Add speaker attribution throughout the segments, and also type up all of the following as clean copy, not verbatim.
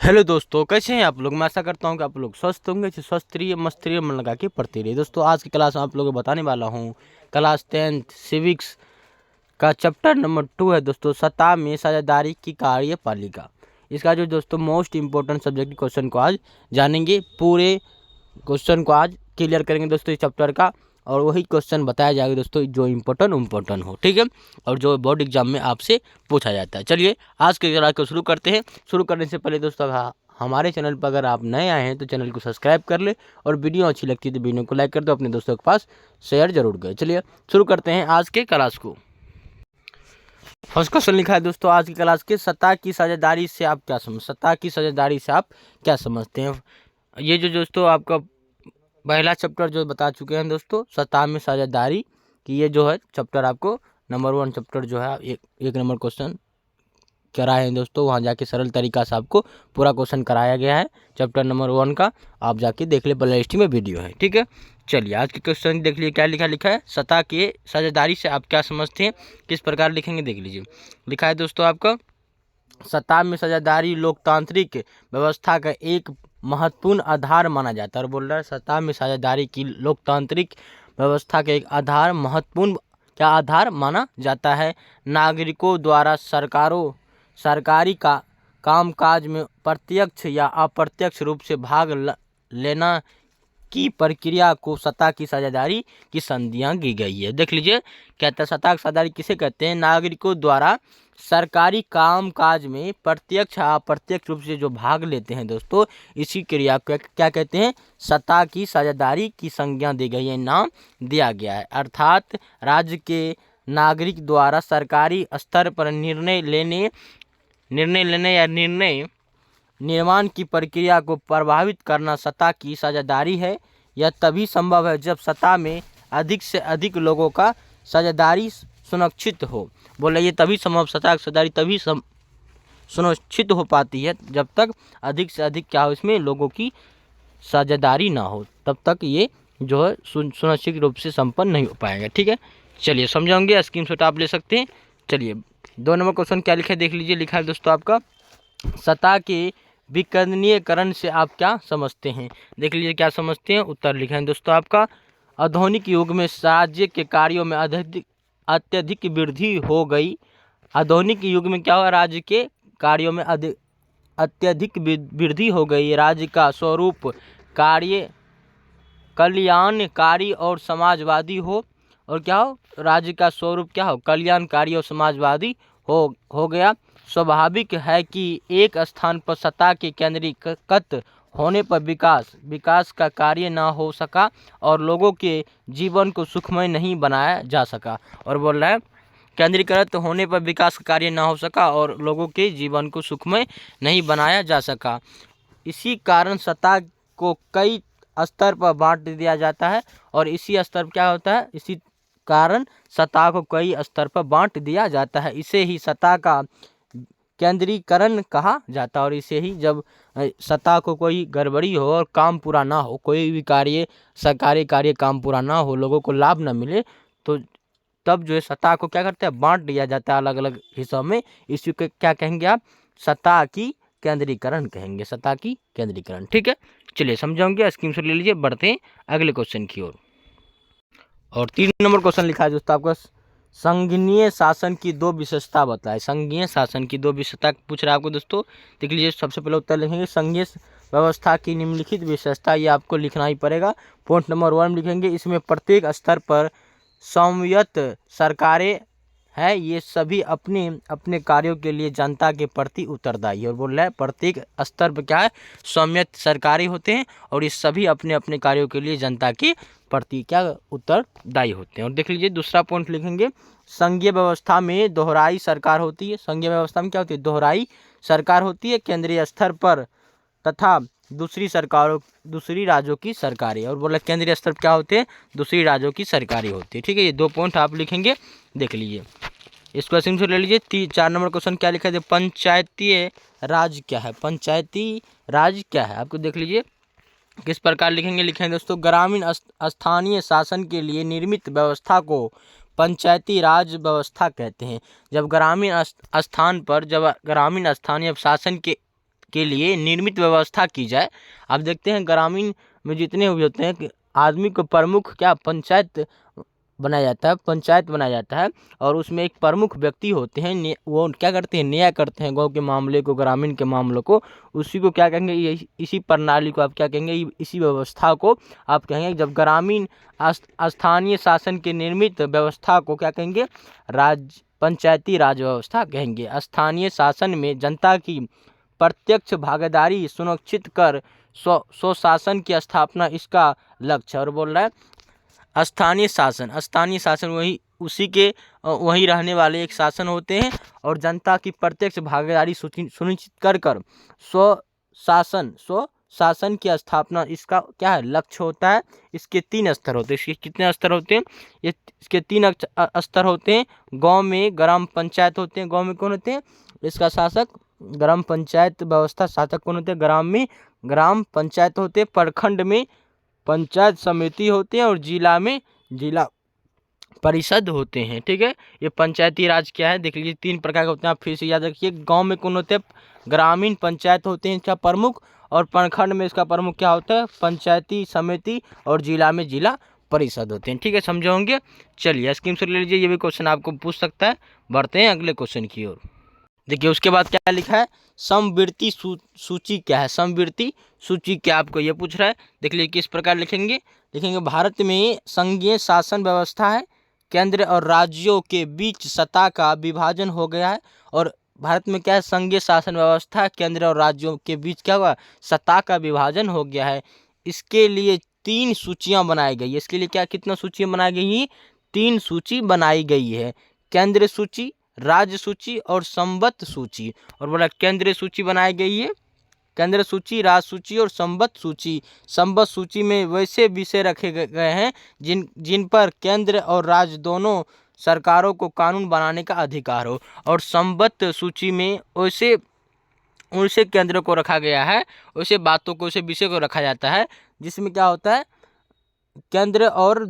Speaker 1: Hello दोस्तों, कैसे हैं आप लोग। मैं आशा करता हूं कि आप लोग स्वस्थ होंगे। स्वस्थ रहिए, मस्त रहिए, मन लगा के पढ़ते रहिए। दोस्तों, आज की क्लास में आप लोगों को बताने वाला हूं क्लास 10th सिविक्स का चैप्टर नंबर 2 है दोस्तों, सतह में साझेदारी की कार्यपालिका। इसका जो दोस्तों मोस्ट इंपॉर्टेंट सब्जेक्ट क्वेश्चन को आज जानेंगे। पूरे क्वेश्चन को आज क्लियर करेंगे दोस्तों इस चैप्टर का, और वही क्वेश्चन बताया जाएगा दोस्तों जो इम्पोर्टेंट हो, ठीक है, और जो बोर्ड एग्जाम में आपसे पूछा जाता है। चलिए आज के क्लास को शुरू करते हैं। शुरू करने से पहले दोस्तों, हमारे चैनल पर अगर आप नए आए हैं तो चैनल को सब्सक्राइब कर ले, और वीडियो अच्छी लगती है तो वीडियो को लाइक कर दो, अपने दोस्तों के पास शेयर जरूर करें। चलिए शुरू करते हैं आज के क्लास को। फर्स्ट क्वेश्चन लिखा है दोस्तों आज की क्लास के, सतह की साझेदारी से आप क्या समझ सतह की साझेदारी से आप क्या समझते हैं। ये जो दोस्तों आपका पहला चैप्टर जो बता चुके हैं दोस्तों, सतह में साझेदारी की, ये जो है चैप्टर आपको नंबर 1 चैप्टर जो है एक नंबर क्वेश्चन कराए हैं दोस्तों। वहाँ जाके सरल तरीका से आपको पूरा क्वेश्चन कराया गया है चैप्टर नंबर 1 का। आप जाके देख ले, प्ले लिस्ट में वीडियो है, ठीक है। चलिए आज के क्वेश्चन देख लीजिए, क्या लिखा है। सतह के साझेदारी से आप क्या समझते हैं, किस प्रकार लिखेंगे देख लीजिए। लिखा है दोस्तों आपका, सत्ता में साझेदारी लोकतांत्रिक व्यवस्था का एक महत्वपूर्ण आधार माना जाता है। और बोल रहा है सत्ता में साझेदारी की लोकतांत्रिक व्यवस्था का एक आधार महत्वपूर्ण क्या आधार माना जाता है। नागरिकों द्वारा सरकारी कामकाज में प्रत्यक्ष या अप्रत्यक्ष रूप से भाग लेना की प्रक्रिया को सत्ता की साझेदारी की संज्ञा दी गई है। देख लीजिए, कहता है सत्ता की साझेदारी किसे कहते हैं। नागरिकों द्वारा सरकारी कामकाज में प्रत्यक्ष अप्रत्यक्ष रूप से जो भाग लेते हैं दोस्तों, इसी क्रिया को क्या कहते हैं, सत्ता की साझेदारी की संज्ञा दी गई है, नाम दिया गया है। अर्थात राज्य के नागरिक द्वारा सरकारी स्तर पर निर्णय लेने या निर्णय निर्माण की प्रक्रिया को प्रभावित करना सत्ता की साझेदारी है। यह तभी संभव है जब सत्ता में अधिक से अधिक लोगों का साझेदारी सुनिश्चित हो। बोले ये तभी संभव, सत्ता की साझेदारी तभी सुनिश्चित हो पाती है जब तक अधिक से अधिक क्या हो, इसमें लोगों की साझेदारी ना हो, तब तक ये जो है सुनिश्चित रूप से संपन्न नहीं हो पाएगा, ठीक है। चलिए समझाऊंगे, स्क्रीनशॉट आप ले सकते हैं। चलिए 2 नंबर क्वेश्चन क्या लिखा है देख लीजिए। लिखा है दोस्तों आपका, सतह के विकेंद्रीयकरण से आप क्या समझते हैं। देख लीजिए क्या समझते हैं। उत्तर लिखा है दोस्तों आपका, आधुनिक युग में राज्य के कार्यों में अत्यधिक वृद्धि हो गई। आधुनिक युग में क्या हुआ, राज्य के कार्यों में अत्यधिक वृद्धि हो गई। राज्य का स्वरूप कार्य कल्याणकारी और समाजवादी हो, और क्या हो, राज्य का स्वरूप क्या हो, कल्याणकारी और समाजवादी हो गया। स्वाभाविक है कि एक स्थान पर सत्ता के केंद्रीकृत होने पर विकास का कार्य न हो सका और लोगों के जीवन को सुखमय नहीं बनाया जा सका। और बोल रहा है केंद्रीकृत होने पर विकास का कार्य न हो सका और लोगों के जीवन को सुखमय नहीं बनाया जा सका। इसी कारण सत्ता को कई स्तर पर बांट दिया जाता है, और इसी स्तर पर क्या होता है, इसी कारण सत्ता को कई स्तर पर बांट दिया जाता है। इसे ही सत्ता का केंद्रीकरण कहा जाता है। और इसे ही जब सत्ता को कोई गड़बड़ी हो और काम पूरा ना हो, कोई भी सरकारी कार्य काम पूरा ना हो, लोगों को लाभ ना मिले, तो तब जो है सत्ता को क्या करते हैं, बांट दिया जाता है अलग अलग हिस्सों में। इसी को क्या कहेंगे आप, सत्ता की केंद्रीकरण कहेंगे, सत्ता की केंद्रीकरण, ठीक है। चलिए समझाऊंगे, स्क्रीनशॉट ले लीजिए, बढ़ते हैं अगले क्वेश्चन की ओर। और 3 नंबर क्वेश्चन लिखा है दोस्तों आपका, संघीय शासन की 2 विशेषता बताएं। संघीय शासन की 2 विशेषता पूछ रहा है आपको दोस्तों। देख लीजिए, सबसे पहले उत्तर लिखेंगे, संघीय व्यवस्था की निम्नलिखित विशेषता, ये आपको लिखना ही पड़ेगा। पॉइंट नंबर 1 लिखेंगे, इसमें प्रत्येक स्तर पर स्वायत्त सरकारें है, ये सभी अपने अपने कार्यों के लिए जनता के प्रति उत्तरदायी है। और बोल रहा है प्रत्येक स्तर पर क्या है, स्वायत्त सरकारें होते हैं, और ये सभी अपने अपने कार्यों के लिए जनता के प्रति क्या उत्तरदायी होते हैं। और देख लीजिए दूसरा पॉइंट लिखेंगे, संघीय व्यवस्था में दोहराई सरकार होती है। संघीय व्यवस्था में क्या होती है, दोहराई सरकार होती है केंद्रीय स्तर पर, तथा दूसरी राज्यों की सरकारें। और बोला केंद्रीय स्तर पर क्या होते हैं, दूसरी राज्यों की सरकारें होती है, ठीक है। ये 2 पॉइंट आप लिखेंगे, देख लीजिए। इस क्वेश्चन से ले लीजिए। 4 नंबर क्वेश्चन क्या लिखा है, पंचायती राज क्या है। पंचायती राज क्या है आपको देख लीजिए, किस प्रकार लिखेंगे। लिखेंगे दोस्तों, ग्रामीण स्थानीय शासन के लिए निर्मित व्यवस्था को पंचायती राज व्यवस्था कहते हैं। जब ग्रामीण स्थान पर जब ग्रामीण स्थानीय शासन के के लिए निर्मित व्यवस्था की जाए। आप देखते हैं ग्रामीण में जितने हुए होते हैं कि आदमी को प्रमुख क्या पंचायत बनाया जाता है, पंचायत बनाया जाता है और उसमें एक प्रमुख व्यक्ति होते हैं, वो क्या करते हैं, न्याय करते हैं गांव के मामले को, ग्रामीण के मामलों को। उसी को क्या कहेंगे, इसी प्रणाली को आप क्या कहेंगे, इसी व्यवस्था को आप कहेंगे। जब ग्रामीण स्थानीय शासन के निर्मित व्यवस्था को क्या कहेंगे, पंचायती राज व्यवस्था कहेंगे। स्थानीय शासन में जनता की प्रत्यक्ष भागीदारी सुनिश्चित कर स्वशासन की स्थापना इसका लक्ष्य। और बोल रहा है स्थानीय शासन वही उसी के वहीं रहने वाले एक शासन होते हैं और जनता की प्रत्यक्ष भागीदारी सुनिश्चित कर स्वशासन की स्थापना इसका क्या है, लक्ष्य होता है। इसके 3 स्तर होते हैं। इसके कितने स्तर होते हैं, इसके 3 स्तर होते हैं। गांव में ग्राम पंचायत होते हैं, गांव में कौन होते हैं, इसका शासक। ग्राम पंचायत व्यवस्था शासक कौन होते हैं, ग्राम में ग्राम पंचायत होते हैं, प्रखंड में पंचायत समिति होते हैं और जिला में जिला परिषद होते हैं। ठीक है, ये पंचायती राज क्या है देख लीजिए, 3 प्रकार के होते हैं। आप फिर से याद रखिए, गांव में कौन होते हैं, ग्रामीण पंचायत होते हैं इसका प्रमुख, और प्रखंड में इसका प्रमुख क्या होता है, पंचायती समिति, और जिला में जिला परिषद होते हैं। ठीक है, समझे होंगे। चलिए स्क्रीनशॉट ले लीजिए, ये भी क्वेश्चन आपको पूछ सकता है। बढ़ते हैं अगले क्वेश्चन की ओर। देखिए उसके बाद क्या लिखा है, समवर्ती सूची क्या है, समवर्ती सूची क्या आपको ये पूछ रहा है। देख लीजिए किस प्रकार लिखेंगे, भारत में संघीय शासन व्यवस्था है, केंद्र और राज्यों के बीच सत्ता का विभाजन हो गया है। और भारत में क्या है, संघीय शासन व्यवस्था, केंद्र और राज्यों के बीच क्या हुआ, सत्ता का विभाजन हो गया है। इसके लिए 3 सूचियां बनाई गई है। इसके लिए क्या, कितना सूचियां बनाई गई हैं, 3 सूची बनाई गई है। केंद्र सूची, राज्य सूची और संबद्ध सूची। और बोला केंद्रीय सूची बनाई गई है, केंद्र सूची, राज्य सूची और संबद्ध सूची। संबद्ध सूची में वैसे विषय रखे गए हैं जिन पर केंद्र और राज्य दोनों सरकारों को कानून बनाने का अधिकार हो। और संबद्ध सूची में वैसे केंद्र को रखा गया है, वैसे बातों को, वैसे विषय को रखा जाता है जिसमें क्या होता है, केंद्र और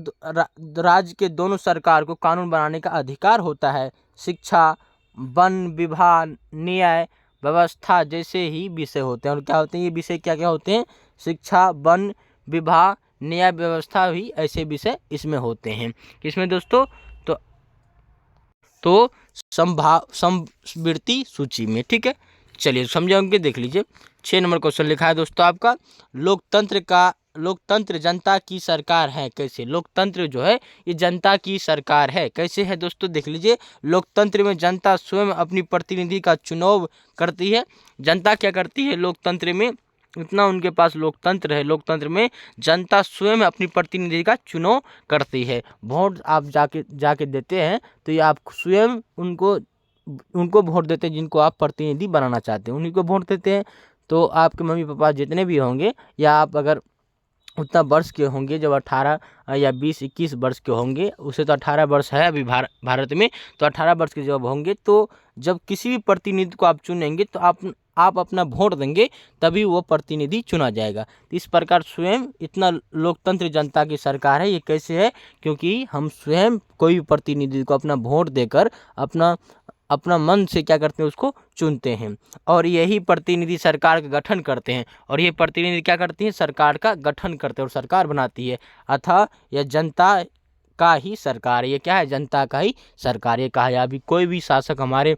Speaker 1: राज्य के दोनों सरकार को कानून बनाने का अधिकार होता है। शिक्षा, वन विभाग, न्याय व्यवस्था जैसे ही विषय होते हैं। और क्या होते हैं ये विषय, क्या क्या होते हैं, शिक्षा, वन विभाग, न्याय व्यवस्था भी ऐसे विषय इसमें होते हैं। किसमें दोस्तों, तो समवर्ती सूची में। ठीक है, चलिए समझाएंगे, देख लीजिए। 6 नंबर क्वेश्चन लिखा है दोस्तों आपका, लोकतंत्र जनता की सरकार है कैसे। लोकतंत्र जो है ये जनता की सरकार है कैसे है दोस्तों, देख लीजिए। लोकतंत्र में जनता स्वयं अपनी प्रतिनिधि का चुनाव करती है। जनता क्या करती है लोकतंत्र में, इतना उनके पास लोकतंत्र है, लोकतंत्र में जनता स्वयं अपनी प्रतिनिधि का चुनाव करती है। वोट आप जाके देते हैं तो ये आप स्वयं उनको वोट देते हैं जिनको आप प्रतिनिधि बनाना चाहते हैं, उन्हीं को वोट देते हैं। तो आपके मम्मी पापा जितने भी होंगे, या आप अगर उतना वर्ष के होंगे, जब 18 या 20-21 वर्ष के होंगे, उसे तो 18 वर्ष है अभी भारत में, तो 18 वर्ष के जब होंगे, तो जब किसी भी प्रतिनिधि को आप चुनेंगे तो आप अपना वोट देंगे, तभी वो प्रतिनिधि चुना जाएगा। तो इस प्रकार स्वयं इतना लोकतंत्र जनता की सरकार है। ये कैसे है, क्योंकि हम स्वयं कोई भी प्रतिनिधि को अपना वोट देकर अपना मन से क्या करते हैं, उसको चुनते हैं। और यही प्रतिनिधि सरकार का गठन करते हैं, और ये प्रतिनिधि क्या करती हैं, सरकार का गठन करते हैं और सरकार बनाती है। अतः यह जनता का ही सरकार, ये क्या है, जनता का ही सरकार। ये कहा है अभी कोई भी शासक, हमारे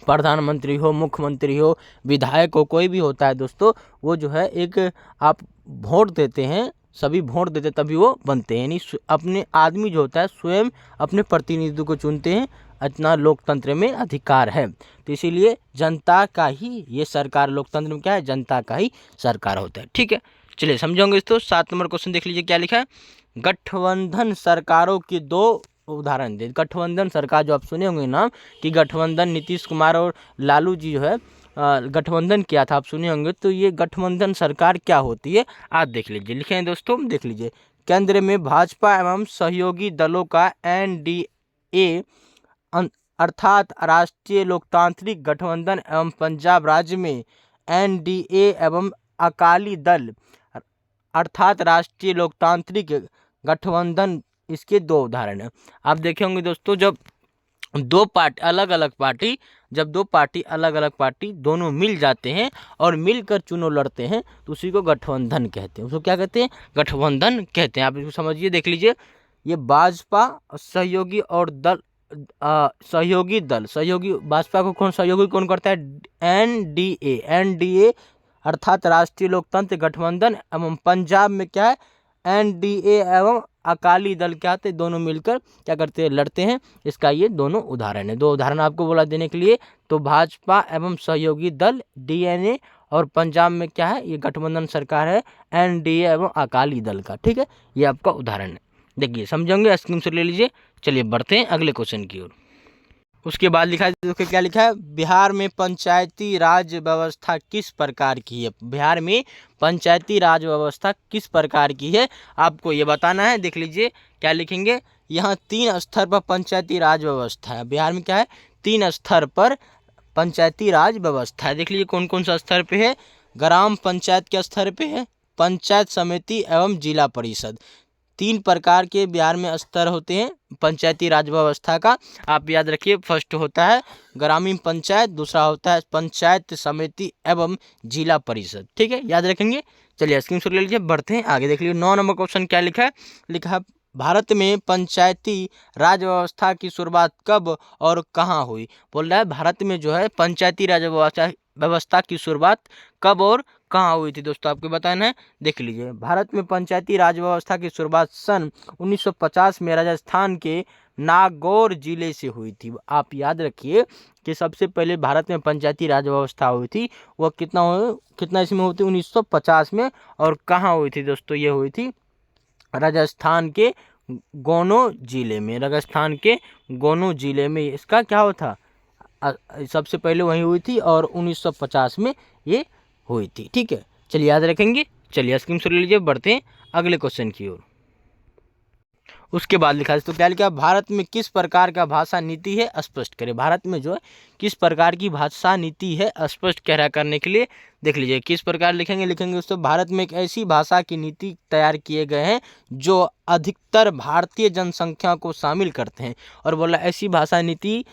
Speaker 1: प्रधानमंत्री हो, मुख्यमंत्री हो, विधायक हो, कोई भी होता है दोस्तों, वो जो है एक आप वोट देते हैं, सभी वोट देते तभी वो बनते हैं। यानी अपने आदमी जो होता है स्वयं अपने प्रतिनिधि को चुनते हैं, इतना लोकतंत्र में अधिकार है। तो इसीलिए जनता का ही ये सरकार, लोकतंत्र में क्या है, जनता का ही सरकार होता है। ठीक है, चलिए समझोगे दोस्तों। 7 नंबर क्वेश्चन देख लीजिए क्या लिखा है, गठबंधन सरकारों की 2 उदाहरण दे। गठबंधन सरकार जो आप सुने होंगे नाम, कि गठबंधन नीतीश कुमार और लालू जी जो है गठबंधन किया था, आप सुने होंगे। तो ये गठबंधन सरकार क्या होती है, आप देख लीजिए। लिखे हैं दोस्तों, देख लीजिए। केंद्र में भाजपा एवं सहयोगी दलों का NDA अर्थात राष्ट्रीय लोकतांत्रिक गठबंधन, एवं पंजाब राज्य में NDA एवं अकाली दल अर्थात राष्ट्रीय लोकतांत्रिक गठबंधन, इसके 2 उदाहरण हैं। आप देखे होंगे दोस्तों, जब 2 पार्टी, अलग अलग पार्टी जब दो पार्टी अलग अलग पार्टी दोनों मिल जाते हैं और मिलकर चुनाव लड़ते हैं तो उसी को गठबंधन कहते हैं। उसको क्या कहते हैं? गठबंधन कहते हैं। आप इसको समझिए, देख लीजिए, ये भाजपा सहयोगी और दल सहयोगी भाजपा को कौन सहयोगी कौन करता है? एनडीए अर्थात राष्ट्रीय लोकतंत्र गठबंधन एवं पंजाब में क्या है? एनडीए एवं अकाली दल क्या थे? दोनों मिलकर क्या करते हैं? लड़ते हैं। इसका ये दोनों उदाहरण है। दो उदाहरण आपको बोला देने के लिए। तो भाजपा एवं सहयोगी दल डीएनए और पंजाब में क्या है? ये गठबंधन सरकार है एनडीए एवं अकाली दल का। ठीक है, ये आपका उदाहरण है। देखिए, समझेंगे, स्क्रीनशॉट ले लीजिए। चलिए बढ़ते हैं अगले क्वेश्चन की ओर। उसके बाद लिखा है, देखिए क्या लिखा है? बिहार में पंचायती राज व्यवस्था किस प्रकार की है? बिहार में पंचायती राज व्यवस्था किस प्रकार की है, आपको ये बताना है। देख लीजिए क्या लिखेंगे, यहाँ 3 स्तर पर पंचायती राज व्यवस्था है। बिहार में क्या है? 3 स्तर पर पंचायती राज व्यवस्था है। देख लीजिए कौन कौन सा स्तर पे है? ग्राम पंचायत के स्तर पे है, पंचायत समिति एवं जिला परिषद। 3 प्रकार के बिहार में स्तर होते हैं पंचायती राज व्यवस्था का। आप याद रखिए, फर्स्ट होता है ग्रामीण पंचायत, दूसरा होता है पंचायत समिति एवं जिला परिषद। ठीक है, याद रखेंगे। चलिए स्क्रीनशॉट ले लीजिए, बढ़ते हैं आगे। देख लीजिए 9 नंबर क्वेश्चन क्या लिखा है? लिखा है, भारत में पंचायती राज व्यवस्था की शुरुआत कब और कहाँ हुई? बोल रहा है भारत में जो है पंचायती राज व्यवस्था की शुरुआत कब और कहाँ हुई थी? दोस्तों आपको बताना है। देख लीजिए, भारत में पंचायती राज व्यवस्था की शुरुआत सन 1950 में राजस्थान के नागौर जिले से हुई थी। आप याद रखिए कि सबसे पहले भारत में पंचायती राज व्यवस्था हुई थी, वह कितना इसमें हुई थी? 1950 में। और कहाँ हुई थी दोस्तों? ये हुई थी राजस्थान के गोनो जिले में। राजस्थान के गोनो जिले में इसका क्या हुआ था? सबसे पहले वहीं हुई थी और 1950 में ये हुई थी। ठीक है, चलिए याद रखेंगे। चलिए स्क्रीनशॉट ले लीजिए, बढ़ते हैं अगले क्वेश्चन की ओर। उसके बाद लिखा है, तो क्या लिखा? भारत में किस प्रकार का भाषा नीति है, स्पष्ट करें। भारत में जो है किस प्रकार की भाषा नीति है, स्पष्ट करने के लिए देख लीजिए किस प्रकार लिखेंगे दोस्तों। भारत में एक ऐसी भाषा की नीति तैयार किए गए हैं जो अधिकतर भारतीय जनसंख्या को शामिल करते हैं। और बोला ऐसी भाषा नीति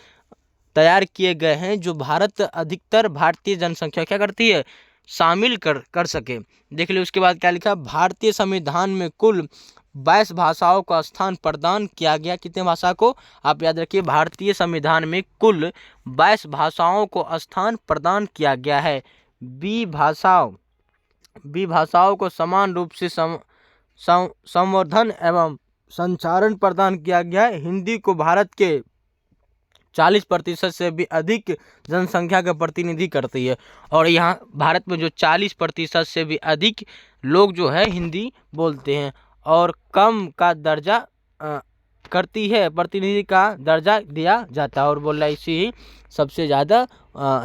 Speaker 1: तैयार किए गए हैं जो भारत अधिकतर भारतीय जनसंख्या क्या करती है? शामिल कर सके। देख लीजिए उसके बाद क्या लिखा? भारतीय संविधान में कुल 22 भाषाओं का स्थान प्रदान किया गया। कितने भाषा को? आप याद रखिए, भारतीय संविधान में कुल 22 भाषाओं को स्थान प्रदान किया गया है। 20 भाषाओं को समान रूप से संवर्धन एवं संचारण प्रदान किया गया है। हिंदी को भारत के 40% से भी अधिक जनसंख्या का प्रतिनिधि करती है। और यहाँ भारत में जो 40% से भी अधिक लोग जो है हिंदी बोलते हैं और कम का दर्जा करती है, प्रतिनिधि का दर्जा दिया जाता है। और बोल रहा है इसी ही सबसे ज़्यादा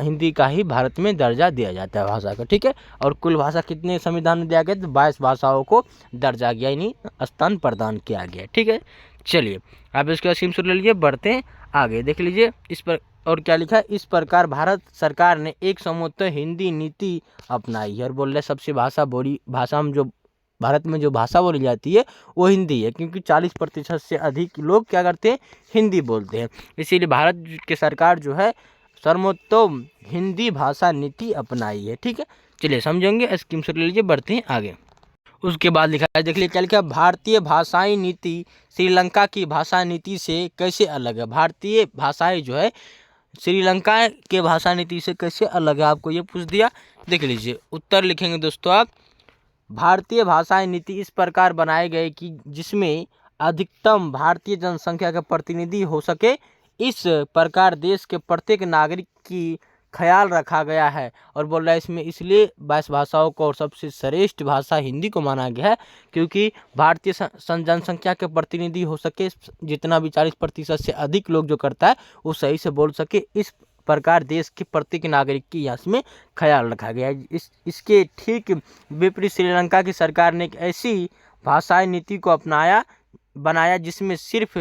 Speaker 1: हिंदी का ही भारत में दर्जा दिया जाता है भाषा का। ठीक है, और कुल भाषा कितने संविधान में दिया गया? तो 22 भाषाओं को दर्जा गया, यानी स्थान प्रदान किया गया। ठीक है, चलिए आप इसका स्क्रीनशॉट ले लीजिए, बढ़ते हैं आगे। देख लीजिए इस पर और क्या लिखा है? इस प्रकार भारत सरकार ने एक समूह हिंदी नीति अपनाई है। और बोल रहे सबसे भाषा में जो भारत में जो भाषा बोली जाती है वो हिंदी है, क्योंकि 40% से अधिक लोग क्या करते हैं? हिंदी बोलते हैं। इसीलिए भारत की सरकार जो है सर्वोत्तम हिंदी भाषा नीति अपनाई है। ठीक है, चलिए समझेंगे, स्क्रीनशॉट ले लीजिए, बढ़ते हैं आगे। उसके बाद लिखा है, देख लीजिए क्या लिखा है? भारतीय भाषाई नीति श्रीलंका की भाषा नीति से कैसे अलग है? भारतीय भाषाएं जो है श्रीलंका के भाषा नीति से कैसे अलग है, आपको ये पूछ दिया। देख लीजिए उत्तर लिखेंगे दोस्तों आप। भारतीय भाषाई नीति इस प्रकार बनाए गए कि जिसमें अधिकतम भारतीय जनसंख्या का प्रतिनिधि हो सके। इस प्रकार देश के प्रत्येक नागरिक की ख्याल रखा गया है। और बोल रहा है इसमें इसलिए 22 भाषाओं को और सबसे श्रेष्ठ भाषा हिंदी को माना गया है, क्योंकि भारतीय जनसंख्या के प्रतिनिधि हो सके, जितना भी 40% से अधिक लोग जो करता है वो सही से बोल सके। इस प्रकार देश के प्रत्येक नागरिक की इसमें ख्याल रखा गया है। इसके ठीक विपरीत श्रीलंका की सरकार ने एक ऐसी भाषाई नीति को बनाया जिसमें सिर्फ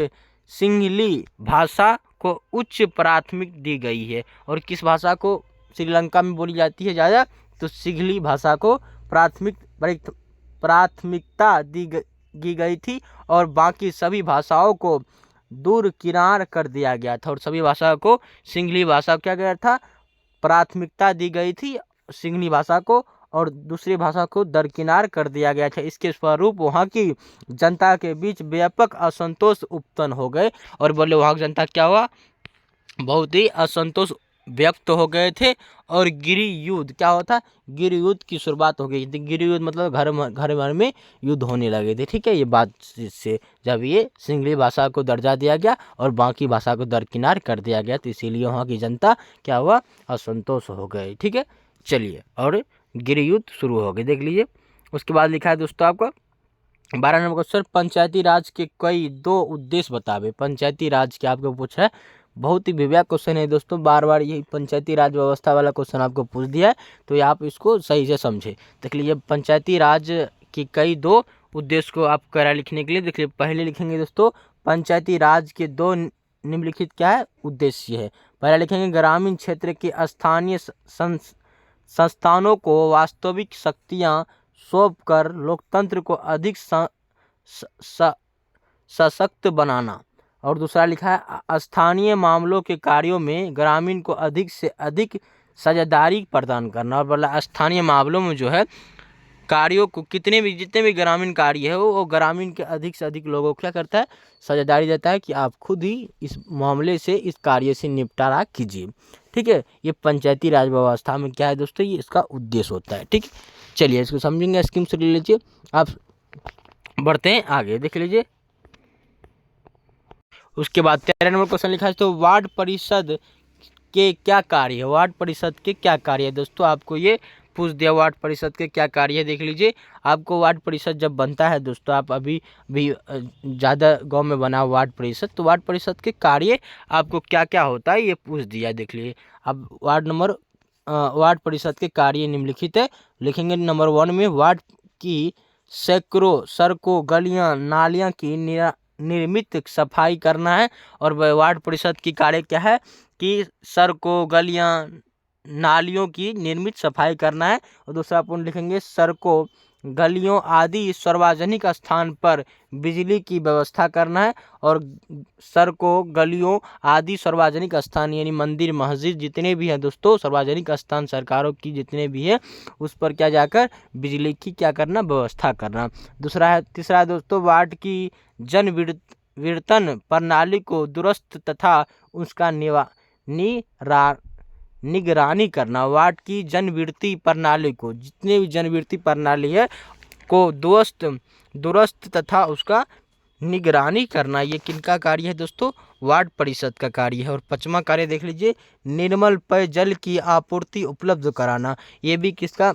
Speaker 1: सिंहली भाषा को उच्च प्राथमिक दी गई है। और किस भाषा को श्रीलंका में बोली जाती है ज़्यादा? तो सिंहली भाषा को प्राथमिकता दी गई थी और बाकी सभी भाषाओं को दूर किनार कर दिया गया था और सभी भाषा को सिंगली भाषा को क्या गया था, प्राथमिकता दी गई थी सिंगली भाषा को, और दूसरी भाषा को दरकिनार कर दिया गया था। इसके स्वरूप वहाँ की जनता के बीच व्यापक असंतोष उत्पन्न हो गए और बोले वहाँ की जनता क्या हुआ, बहुत ही असंतोष व्यक्त हो गए थे और गृह युद्ध क्या होता, गृह युद्ध की शुरुआत हो गई थी। गृह युद्ध मतलब घर घर में युद्ध होने लगे थे। ठीक है, ये बात से जब ये सिंगली भाषा को दर्जा दिया गया और बाकी भाषा को दरकिनार कर दिया गया तो इसीलिए वहाँ की जनता क्या हुआ, असंतोष हो गए। ठीक है, चलिए, और गृह युद्ध शुरू हो गए, देख लीजिए। उसके बाद लिखा है दोस्तों आपका 12 नंबर क्वेश्चन, पंचायती राज के कई दो उद्देश्य बतावे। पंचायती राज के आपको पूछा है, बहुत ही विवेक क्वेश्चन है दोस्तों, बार बार यही पंचायती राज व्यवस्था वाला क्वेश्चन आपको पूछ दिया है तो ये आप इसको सही से समझे। देख लीजिए, पंचायती राज की कई दो उद्देश्य को आप करा लिखने के लिए देखिए, पहले लिखेंगे दोस्तों पंचायती राज के दो निम्नलिखित क्या है उद्देश्य है। पहला लिखेंगे ग्रामीण क्षेत्र के स्थानीय संस्थानों को वास्तविक शक्तियाँ सौंप कर लोकतंत्र को अधिक सशक्त बनाना। और दूसरा लिखा है स्थानीय मामलों के कार्यों में ग्रामीण को अधिक से अधिक साझेदारी प्रदान करना। और बोला स्थानीय मामलों में जो है कार्यों को जितने भी ग्रामीण कार्य है वो ग्रामीण के अधिक से अधिक लोगों को क्या करता है, साझेदारी देता है कि आप खुद ही इस मामले से, इस कार्य से निपटारा कीजिए। ठीक है, ये पंचायती राज व्यवस्था में क्या है दोस्तों, ये इसका उद्देश्य होता है। ठीक, चलिए इसको समझेंगे, स्कीम से ले लीजिए। आप बढ़ते हैं आगे, देख लीजिए। उसके बाद 13 नंबर क्वेश्चन लिखा है तो वार्ड परिषद के क्या कार्य है। वार्ड परिषद के क्या कार्य है दोस्तों, आपको ये पूछ दिया वार्ड परिषद के क्या कार्य है। देख लीजिए, आपको वार्ड परिषद जब बनता है दोस्तों, आप अभी भी ज़्यादा गांव में बना वार्ड परिषद, तो वार्ड परिषद के कार्य आपको क्या क्या होता है ये पूछ दिया। देख लीजिए, अब वार्ड परिषद के कार्य निम्नलिखित है, लिखेंगे नंबर 1 में वार्ड की सैकड़ों सड़कों, गलियां, नालियां की निर्मित सफाई करना है। और वार्ड परिषद की कार्य क्या है कि सड़कों, गलियां, नालियों की निर्मित सफाई करना है। और दूसरा पॉइंट लिखेंगे सड़कों, गलियों आदि सार्वजनिक स्थान पर बिजली की व्यवस्था करना है। और सड़कों, गलियों आदि सार्वजनिक स्थान यानी मंदिर, मस्जिद जितने भी हैं दोस्तों, सार्वजनिक स्थान सरकारों की जितने भी है उस पर क्या जाकर बिजली की क्या करना, व्यवस्था करना। तीसरा है दोस्तों वार्ड की जन वितरण प्रणाली को दुरुस्त तथा उसका निगरानी करना। वार्ड की जनवितरण प्रणाली को, जितने भी जनवितरण प्रणाली है को दुरुस्त तथा उसका निगरानी करना। ये किनका कार्य है दोस्तों, वार्ड परिषद का कार्य है। और 5वां कार्य देख लीजिए, निर्मल पेय जल की आपूर्ति उपलब्ध कराना। ये भी किसका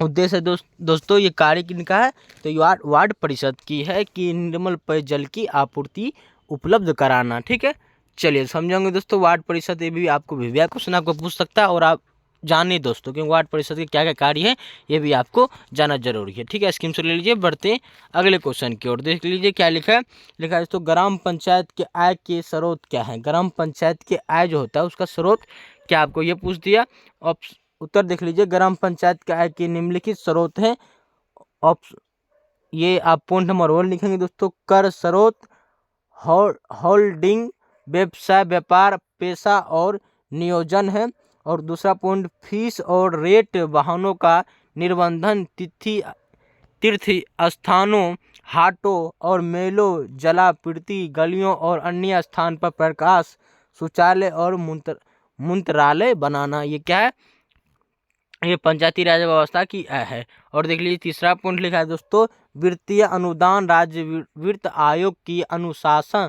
Speaker 1: उद्देश्य है दोस्तों, ये कार्य किनका है तो ये वार्ड परिषद की है कि निर्मल पेय जल की आपूर्ति उपलब्ध कराना। ठीक है, चलिए समझेंगे दोस्तों वार्ड परिषद, ये भी आपको विवेक क्वेश्चन आपको पूछ सकता है और आप जानिए दोस्तों कि वार्ड परिषद के क्या क्या कार्य है ये भी आपको जानना जरूरी है। ठीक है, स्क्रीन से ले लीजिए। बढ़ते हैं अगले क्वेश्चन की ओर, देख लीजिए क्या लिखा है। लिखा है दोस्तों ग्राम पंचायत के आय के स्रोत क्या है। ग्राम पंचायत के आय जो होता है उसका स्रोत क्या, आपको ये पूछ दिया। उत्तर देख लीजिए, ग्राम पंचायत के आय के निम्नलिखित स्रोत हैं। ये आप पॉइंट नंबर 1 लिखेंगे दोस्तों, कर स्रोत, होल्डिंग, व्यवसाय, व्यापार, पेशा और नियोजन है। और दूसरा पॉइंट फीस और रेट, वाहनों का निर्बंधन, तीर्थ स्थानों, हाटों और मेलों, जलापूर्ति, गलियों और अन्य स्थान पर प्रकाश, शौचालय और मंत्रालय बनाना। ये क्या है, ये पंचायती राज व्यवस्था की है। और देख लीजिए तीसरा पॉइंट लिखा है दोस्तों, वित्तीय अनुदान, राज्य वित्त आयोग की अनुशासन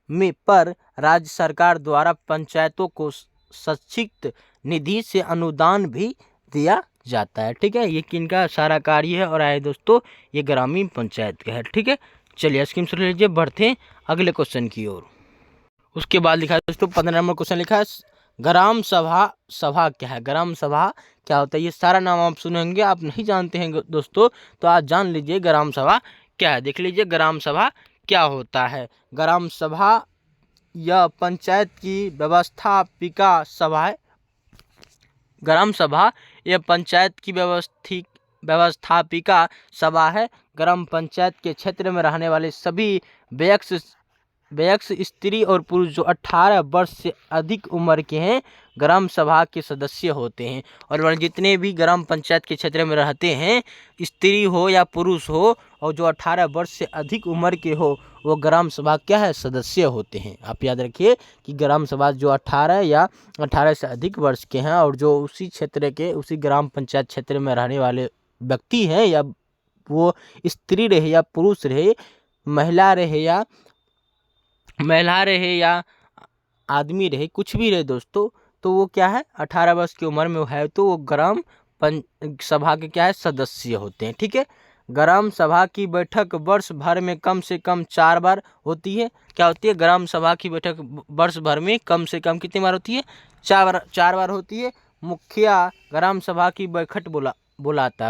Speaker 1: में पर राज्य सरकार द्वारा पंचायतों को शैक्षिक निधि से अनुदान भी दिया जाता है। ठीक है, ये किनका सारा कार्य है और आए दोस्तों ये ग्रामीण पंचायत का है। ठीक है, चलिए स्कीम सुन लीजिए। बढ़ते हैं अगले क्वेश्चन की ओर। उसके बाद लिखा है दोस्तों 15 नंबर क्वेश्चन लिखा है ग्राम सभा क्या है। ग्राम सभा क्या होता है, ये सारा नाम आप सुनेंगे, आप नहीं जानते हैं दोस्तों तो आज जान लीजिए ग्राम सभा क्या है। देख लीजिए ग्राम सभा क्या होता है। ग्राम सभा यह पंचायत की व्यवस्थापिका सभा है। ग्राम सभा यह पंचायत की व्यवस्थापिका सभा है। ग्राम पंचायत के क्षेत्र में रहने वाले सभी वयस्क स्त्री और पुरुष जो 18 वर्ष से अधिक उम्र के हैं ग्राम सभा के सदस्य होते हैं। और वह जितने भी ग्राम पंचायत के क्षेत्र में रहते हैं, स्त्री हो या पुरुष हो, और जो 18 वर्ष से अधिक उम्र के हो, वो ग्राम सभा क्या है, सदस्य होते हैं। आप याद रखिए कि ग्राम सभा जो 18 या 18 से अधिक वर्ष के हैं और जो उसी क्षेत्र के, उसी ग्राम पंचायत क्षेत्र में रहने वाले व्यक्ति हैं, या वो स्त्री रहे या पुरुष रहे, महिला रहे या आदमी रहे, कुछ भी रहे दोस्तों, तो वो क्या है, 18 वर्ष की उम्र में है तो वो ग्राम सभा के क्या है, सदस्य होते हैं। ठीक है। ग्राम सभा की बैठक वर्ष भर में कम से कम 4 बार होती है। क्या होती है, ग्राम सभा की बैठक वर्ष भर में कम से कम कितनी बार होती है, 4 बार होती है। मुखिया ग्राम सभा की बैठक बुलाता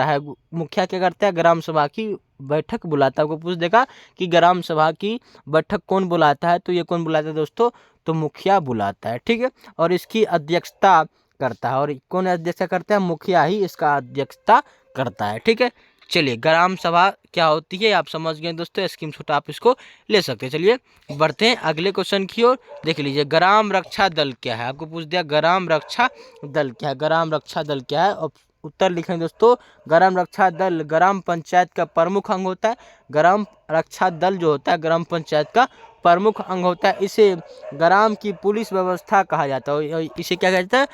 Speaker 1: है। मुखिया क्या करता है, ग्राम सभा की बैठक बुलाता है। आपको पूछ देगा कि ग्राम सभा की बैठक कौन बुलाता है, तो ये कौन बुलाता है दोस्तों, तो मुखिया बुलाता है। ठीक है। और इसकी अध्यक्षता करता है, और कौन अध्यक्षता करता है, मुखिया ही इसका अध्यक्षता करता है। ठीक है। चलिए, ग्राम सभा क्या होती है आप समझ गए दोस्तों, स्क्रीनशॉट आप इसको ले सकते हैं। चलिए बढ़ते हैं अगले क्वेश्चन की ओर। देख लीजिए, ग्राम रक्षा दल क्या है, आपको पूछ दिया ग्राम रक्षा दल क्या है। ग्राम रक्षा दल क्या है, और उत्तर लिखेंगे दोस्तों, ग्राम रक्षा दल ग्राम पंचायत का प्रमुख अंग होता है। ग्राम रक्षा दल जो होता है ग्राम पंचायत का प्रमुख अंग होता है। इसे ग्राम की पुलिस व्यवस्था कहा जाता है। इसे क्या कहता है,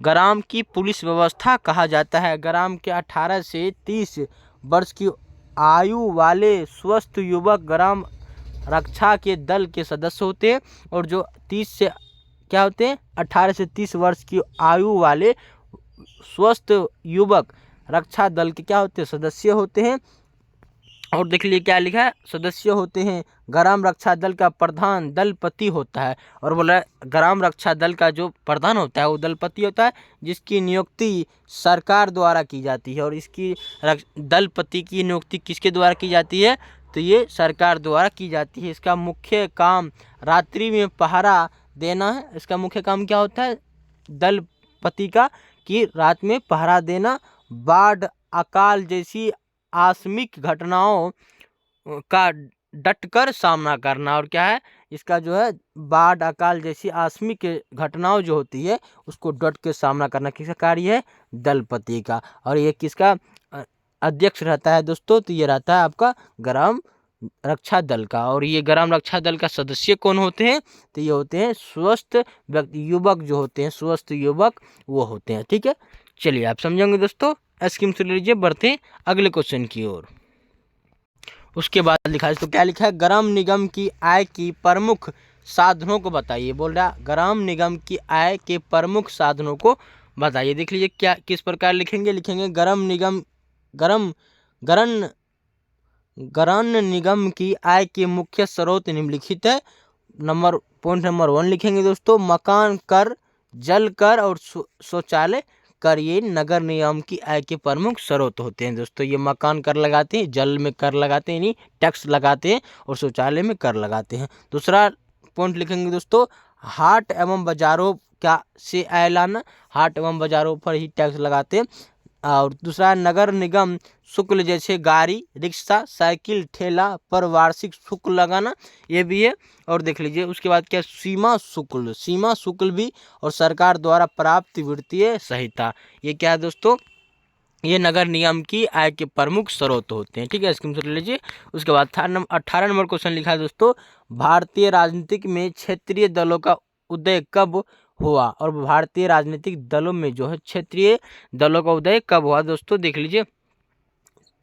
Speaker 1: ग्राम की पुलिस व्यवस्था कहा जाता है। ग्राम के 18 से 30 वर्ष की आयु वाले स्वस्थ युवक ग्राम रक्षा के दल के सदस्य होते हैं। और जो 30 से क्या होते हैं, 18 से 30 वर्ष की आयु वाले स्वस्थ युवक रक्षा दल के क्या होते हैं, सदस्य होते हैं। और देख लीजिए क्या लिखा है, सदस्य होते हैं। ग्राम रक्षा दल का प्रधान दलपति होता है। और बोला ग्राम रक्षा दल का जो प्रधान होता है वो दलपति होता है, जिसकी नियुक्ति सरकार द्वारा की जाती है। और इसकी दलपति की नियुक्ति किसके द्वारा की जाती है, तो ये सरकार द्वारा की जाती है। इसका मुख्य काम रात्रि में पहरा देना है। इसका मुख्य काम क्या होता है, दलपति का, कि रात में पहरा देना, बाढ़ अकाल जैसी आकस्मिक घटनाओं का डटकर सामना करना। और क्या है, इसका जो है बाढ़ अकाल जैसी आकस्मिक घटनाओं जो होती है उसको डट के सामना करना किसका कार्य है, दलपति का। और ये किसका अध्यक्ष रहता है दोस्तों, तो ये रहता है आपका ग्राम रक्षा दल का। और ये ग्राम रक्षा दल का सदस्य कौन होते हैं, तो ये होते हैं स्वस्थ व्यक्ति, युवक जो होते हैं, स्वस्थ युवक वो होते हैं। ठीक है। चलिए आप समझेंगे दोस्तों, स्कीम से लीजिए। बढ़ते हैं अगले क्वेश्चन की ओर। उसके बाद लिखा है, तो क्या लिखा है, ग्राम निगम की आय की प्रमुख साधनों को बताइए। बोल रहा ग्राम निगम की आय के प्रमुख साधनों को बताइए। देख लीजिए क्या किस प्रकार लिखेंगे ग्राम निगम की आय के मुख्य स्रोत निम्नलिखित है। पॉइंट नंबर 1 लिखेंगे दोस्तों, मकान कर, जल कर और शौचालय कर, ये नगर निगम की आय के प्रमुख स्रोत होते हैं दोस्तों। ये मकान कर लगाते हैं, जल में कर लगाते हैं, नहीं टैक्स लगाते हैं, और शौचालय में कर लगाते हैं। दूसरा पॉइंट लिखेंगे दोस्तों, हाट एवं बाजारों क्या से आय लाना, हाट एवं बाजारों पर ही टैक्स लगाते हैं। और दूसरा, नगर निगम शुल्क जैसे गाड़ी, रिक्शा, साइकिल, ठेला पर वार्षिक शुल्क लगाना, ये भी है। और देख लीजिए उसके बाद क्या, सीमा शुल्क भी, और सरकार द्वारा प्राप्त वित्तीय सहायता, ये क्या है दोस्तों, ये नगर निगम की आय के प्रमुख स्रोत होते हैं। ठीक है, स्क्रीनशॉट ले लीजिए। उसके बाद 18 नंबर क्वेश्चन लिखा है दोस्तों, भारतीय राजनीतिक में क्षेत्रीय दलों का उदय कब हुआ। और भारतीय राजनीतिक दलों में जो है क्षेत्रीय दलों का उदय कब हुआ दोस्तों, देख लीजिए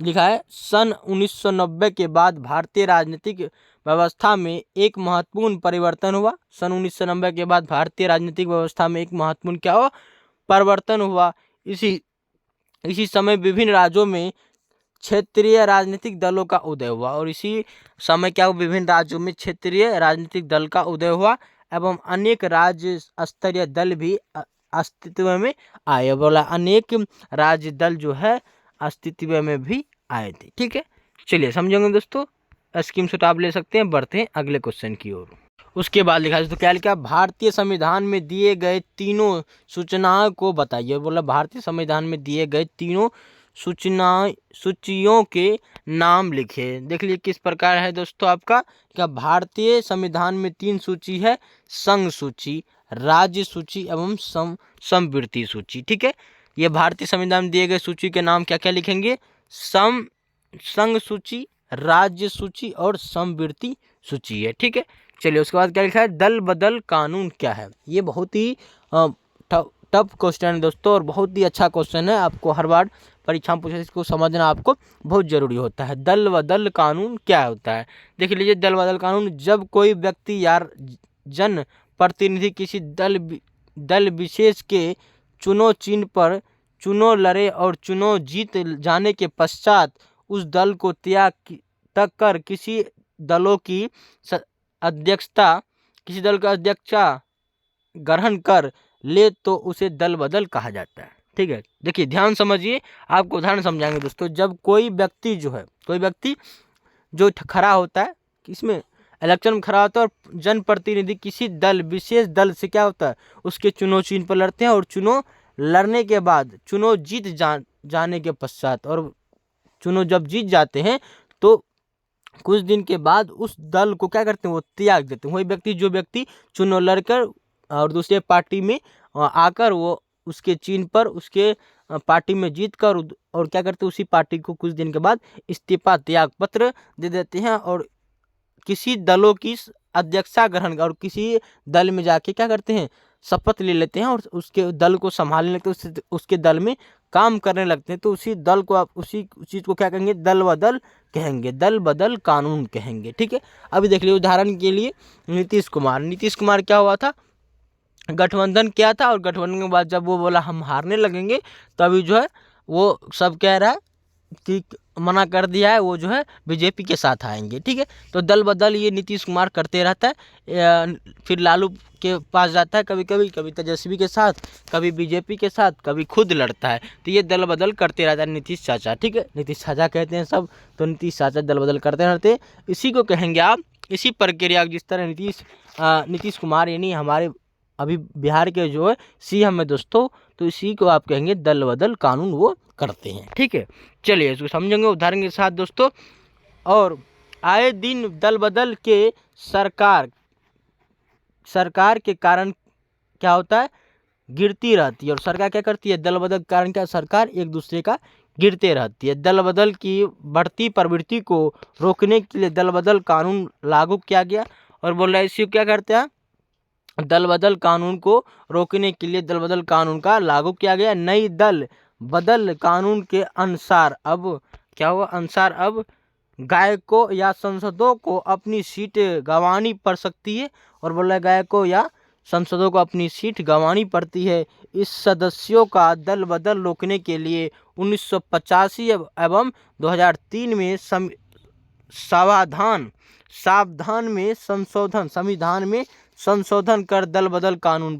Speaker 1: लिखा है, सन 1990 के बाद भारतीय राजनीतिक व्यवस्था में एक महत्वपूर्ण परिवर्तन हुआ। सन 1990 के बाद भारतीय राजनीतिक व्यवस्था में एक महत्वपूर्ण क्या हुआ, परिवर्तन हुआ। इसी समय विभिन्न राज्यों में क्षेत्रीय राजनीतिक दलों का उदय हुआ। और इसी समय क्या हुआ, विभिन्न राज्यों में क्षेत्रीय राजनीतिक दल का उदय हुआ, एवं अनेक राज्य स्तरीय दल भी अस्तित्व में आए। बोला अनेक राज्य दल जो है अस्तित्व में भी आए थे। ठीक है, चलिए समझेंगे दोस्तों, स्क्रीनशॉट आप ले सकते हैं। बढ़ते हैं अगले क्वेश्चन की ओर। उसके बाद लिखा है तो क्या लिखा, भारतीय संविधान में दिए गए तीनों सूचनाओं को बताइए। बोला भारतीय संविधान में दिए गए तीनों सूचियों के नाम लिखे। देख लीजिए किस प्रकार है दोस्तों आपका, क्या भारतीय संविधान में 3 सूची है, संघ सूची, राज्य सूची एवं समवर्ती सूची। ठीक है, ये भारतीय संविधान में दिए गए सूची के नाम क्या क्या लिखेंगे, संघ सूची, राज्य सूची और समवर्ती सूची है। ठीक है, चलिए उसके बाद क्या लिखा है, दल बदल कानून क्या है। ये बहुत ही टफ क्वेश्चन है दोस्तों और बहुत ही अच्छा क्वेश्चन है, आपको हर बार परीक्षा में पूछा, इसको समझना आपको बहुत जरूरी होता है। दल बदल कानून क्या होता है, देख लीजिए। दल बदल कानून, जब कोई व्यक्ति या जन प्रतिनिधि किसी दल विशेष के चुनाव चिन्ह पर चुनाव लड़े और चुनाव जीत जाने के पश्चात उस दल को त्याग कर किसी दलों की अध्यक्षता, किसी दल का अध्यक्षता ग्रहण कर ले तो उसे दल बदल कहा जाता है। ठीक है, देखिए ध्यान समझिए, आपको उदाहरण समझाएंगे दोस्तों। जब कोई व्यक्ति जो है, कोई व्यक्ति जो खड़ा होता है, किसमें, इलेक्शन में खड़ा होता है और जनप्रतिनिधि किसी दल, विशेष दल से क्या होता है, उसके चुनाव चिन्ह पर लड़ते हैं और चुनाव लड़ने के बाद चुनाव जीत जाने के पश्चात, और चुनाव जब जीत जाते हैं तो कुछ दिन के बाद उस दल को क्या करते हैं, वो त्याग देते हैं। वही व्यक्ति, जो व्यक्ति चुनाव लड़कर और दूसरे पार्टी में आकर वो उसके चिन्ह पर उसके पार्टी में जीत कर और क्या करते हैं, उसी पार्टी को कुछ दिन के बाद इस्तीफा त्याग पत्र दे देते हैं और किसी दलों की अध्यक्षता ग्रहण कर और किसी दल में जाके क्या करते हैं, शपथ ले लेते हैं और उसके दल को संभालने लगते हैं, उसके दल में काम करने लगते हैं। तो उसी दल को, आप उसी चीज़ को क्या कहेंगे, दल बदल कहेंगे, दल बदल कानून कहेंगे। ठीक है, अभी देख लीजिए उदाहरण के लिए नीतीश कुमार क्या हुआ था, गठबंधन किया था और गठबंधन के बाद जब वो बोला हम हारने लगेंगे, तभी जो है वो सब कह रहा है कि मना कर दिया है, वो जो है बीजेपी के साथ आएंगे। ठीक है, तो दल बदल ये नीतीश कुमार करते रहता है, फिर लालू के पास जाता है कभी कभी, कभी तेजस्वी के साथ, कभी बीजेपी के साथ, कभी खुद लड़ता है। तो ये दल बदल करते रहता है नीतीश चाचा। ठीक है, नीतीश चाचा कहते हैं सब, तो नीतीश चाचा दल बदल करते रहते हैं, इसी को कहेंगे आप, इसी प्रक्रिया जिस तरह नीतीश कुमार यानी हमारे अभी बिहार के जो है सीएम है दोस्तों, तो इसी को आप कहेंगे दल बदल कानून वो करते हैं। ठीक है, चलिए इसको समझेंगे उदाहरण के साथ दोस्तों। और आए दिन दल बदल के सरकार के कारण क्या होता है, गिरती रहती है। और सरकार क्या करती है, दल बदल के कारण क्या, सरकार एक दूसरे का गिरते रहती है। दल बदल की बढ़ती प्रवृत्ति को रोकने के लिए दल बदल कानून लागू किया गया। और बोल रहा है इसी क्या करते हैं, दल बदल कानून को रोकने के लिए दल बदल कानून का लागू किया गया। नई दल बदल कानून के अनुसार अब क्या हुआ, अनुसार अब गायकों या सांसदों को अपनी सीट गंवानी पड़ सकती है। और बोला गायकों या सांसदों को अपनी सीट गंवानी पड़ती है। इस सदस्यों का दल बदल रोकने के लिए 1985 एवं 2003 में संविधान में संशोधन कर दल बदल कानून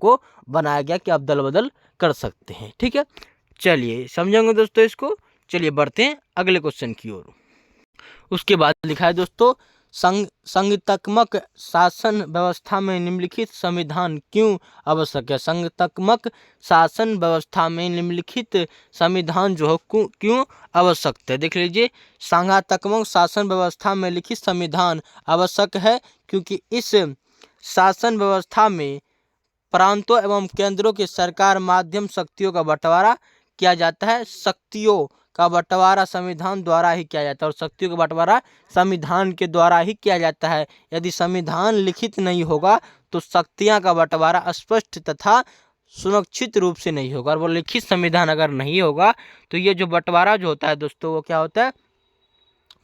Speaker 1: को बनाया गया कि आप दल बदल कर सकते हैं। ठीक है, चलिए समझेंगे दोस्तों इसको। चलिए बढ़ते हैं अगले क्वेश्चन की ओर। उसके बाद लिखा है दोस्तों, संघात्मक शासन व्यवस्था में निम्नलिखित संविधान क्यों आवश्यक है। संघात्मक शासन व्यवस्था में निम्नलिखित संविधान जो है क्यों आवश्यक है। देख लीजिए, संघात्मक शासन व्यवस्था में लिखित संविधान आवश्यक है क्योंकि इस शासन व्यवस्था में प्रांतों एवं केंद्रों के सरकार माध्यम शक्तियों का बंटवारा किया जाता है। शक्तियों का बंटवारा संविधान द्वारा ही किया जाता है और शक्तियों का बंटवारा संविधान के द्वारा ही किया जाता है। यदि संविधान लिखित नहीं होगा तो शक्तियां का बंटवारा स्पष्ट तथा सुरक्षित रूप से नहीं होगा। और वो लिखित संविधान अगर नहीं होगा तो ये जो बंटवारा जो होता है दोस्तों, वो क्या होता है,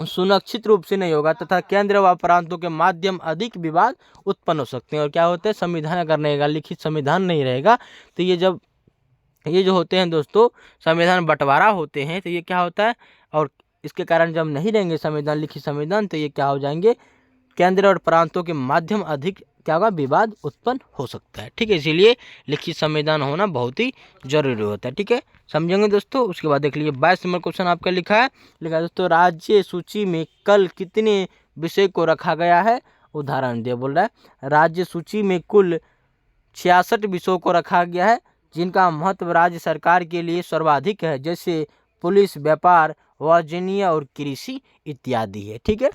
Speaker 1: सुरक्षित रूप से नहीं होगा तथा केंद्र व प्रांतों के माध्यम अधिक विवाद उत्पन्न हो सकते हैं। और क्या होता है, संविधान अगर नहीं रहेगा, लिखित संविधान नहीं रहेगा, तो ये जो होते हैं दोस्तों संविधान बंटवारा होते हैं, तो ये क्या होता है, और इसके कारण जब नहीं रहेंगे संविधान, लिखित संविधान, तो ये क्या हो जाएंगे, केंद्र और प्रांतों के माध्यम अधिक क्या होगा, विवाद उत्पन्न हो सकता है। ठीक है, इसीलिए लिखित संविधान होना बहुत ही जरूरी होता है। ठीक है, समझेंगे दोस्तों। उसके बाद देख लीजिए 22 नंबर क्वेश्चन आपका लिखा है दोस्तों, राज्य सूची में कल कितने विषय को रखा गया है। उदाहरण दे बोल रहा है, राज्य सूची में कुल 66 विषयों को रखा गया है जिनका महत्व राज्य सरकार के लिए सर्वाधिक है, जैसे पुलिस, व्यापार, वाणिज्य और कृषि इत्यादि है। ठीक है,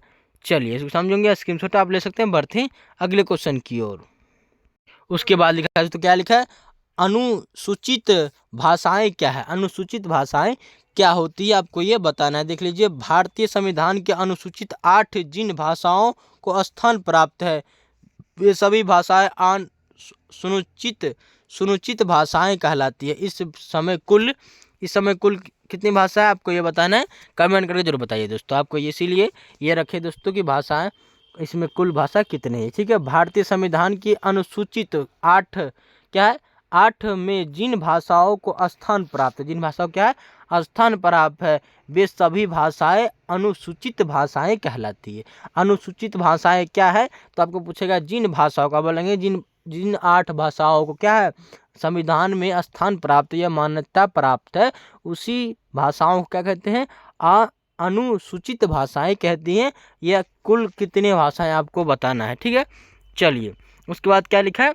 Speaker 1: चलिए इसको समझेंगे, स्क्रीनशॉट आप ले सकते हैं। बढ़ते हैं अगले क्वेश्चन की ओर। उसके बाद लिखा है, तो क्या लिखा है, अनुसूचित भाषाएं क्या है। अनुसूचित भाषाएं क्या होती है आपको ये बताना है। देख लीजिए, भारतीय संविधान के अनुसूचित 8 जिन भाषाओं को स्थान प्राप्त है वे सभी भाषाएं सुनिश्चित सुनिश्चित भाषाएं कहलाती है। इस समय कुल कितनी भाषा है आपको ये बताना है, कमेंट करके जरूर बताइए दोस्तों। आपको इसीलिए ये रखे दोस्तों कि भाषाएं इसमें कुल भाषा कितने हैं। ठीक है, भारतीय संविधान की अनुसूचित 8 क्या है, 8 में जिन भाषाओं को स्थान प्राप्त है, जिन भाषाओं क्या है स्थान प्राप्त है वे सभी भाषाएं अनुसूचित भाषाएं कहलाती है। अनुसूचित भाषाएं क्या है, तो आपको पूछेगा जिन भाषाओं का, बोलेंगे जिन 8 भाषाओं को क्या है संविधान में स्थान प्राप्त या मान्यता प्राप्त है, उसी भाषाओं को क्या कहते हैं, अनुसूचित भाषाएं कहती हैं। यह कुल कितने भाषाएं आपको बताना है। ठीक है, चलिए उसके बाद क्या लिखा है,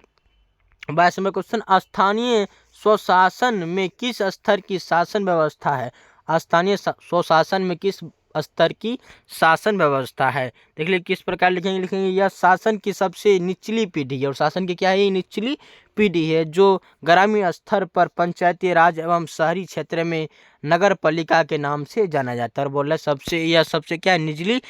Speaker 1: 22वां क्वेश्चन, स्थानीय स्वशासन में किस स्तर की शासन व्यवस्था है। स्थानीय स्वशासन में किस स्तर की शासन व्यवस्था है। देख लीजिए किस प्रकार लिखेंगे, यह शासन की सबसे निचली पीढ़ी है। और शासन की क्या है, ये निचली पीढ़ी है जो ग्रामीण स्तर पर पंचायती राज एवं शहरी क्षेत्र में नगर पालिका के नाम से जाना जाता है। और बोल रहे सबसे क्या निचली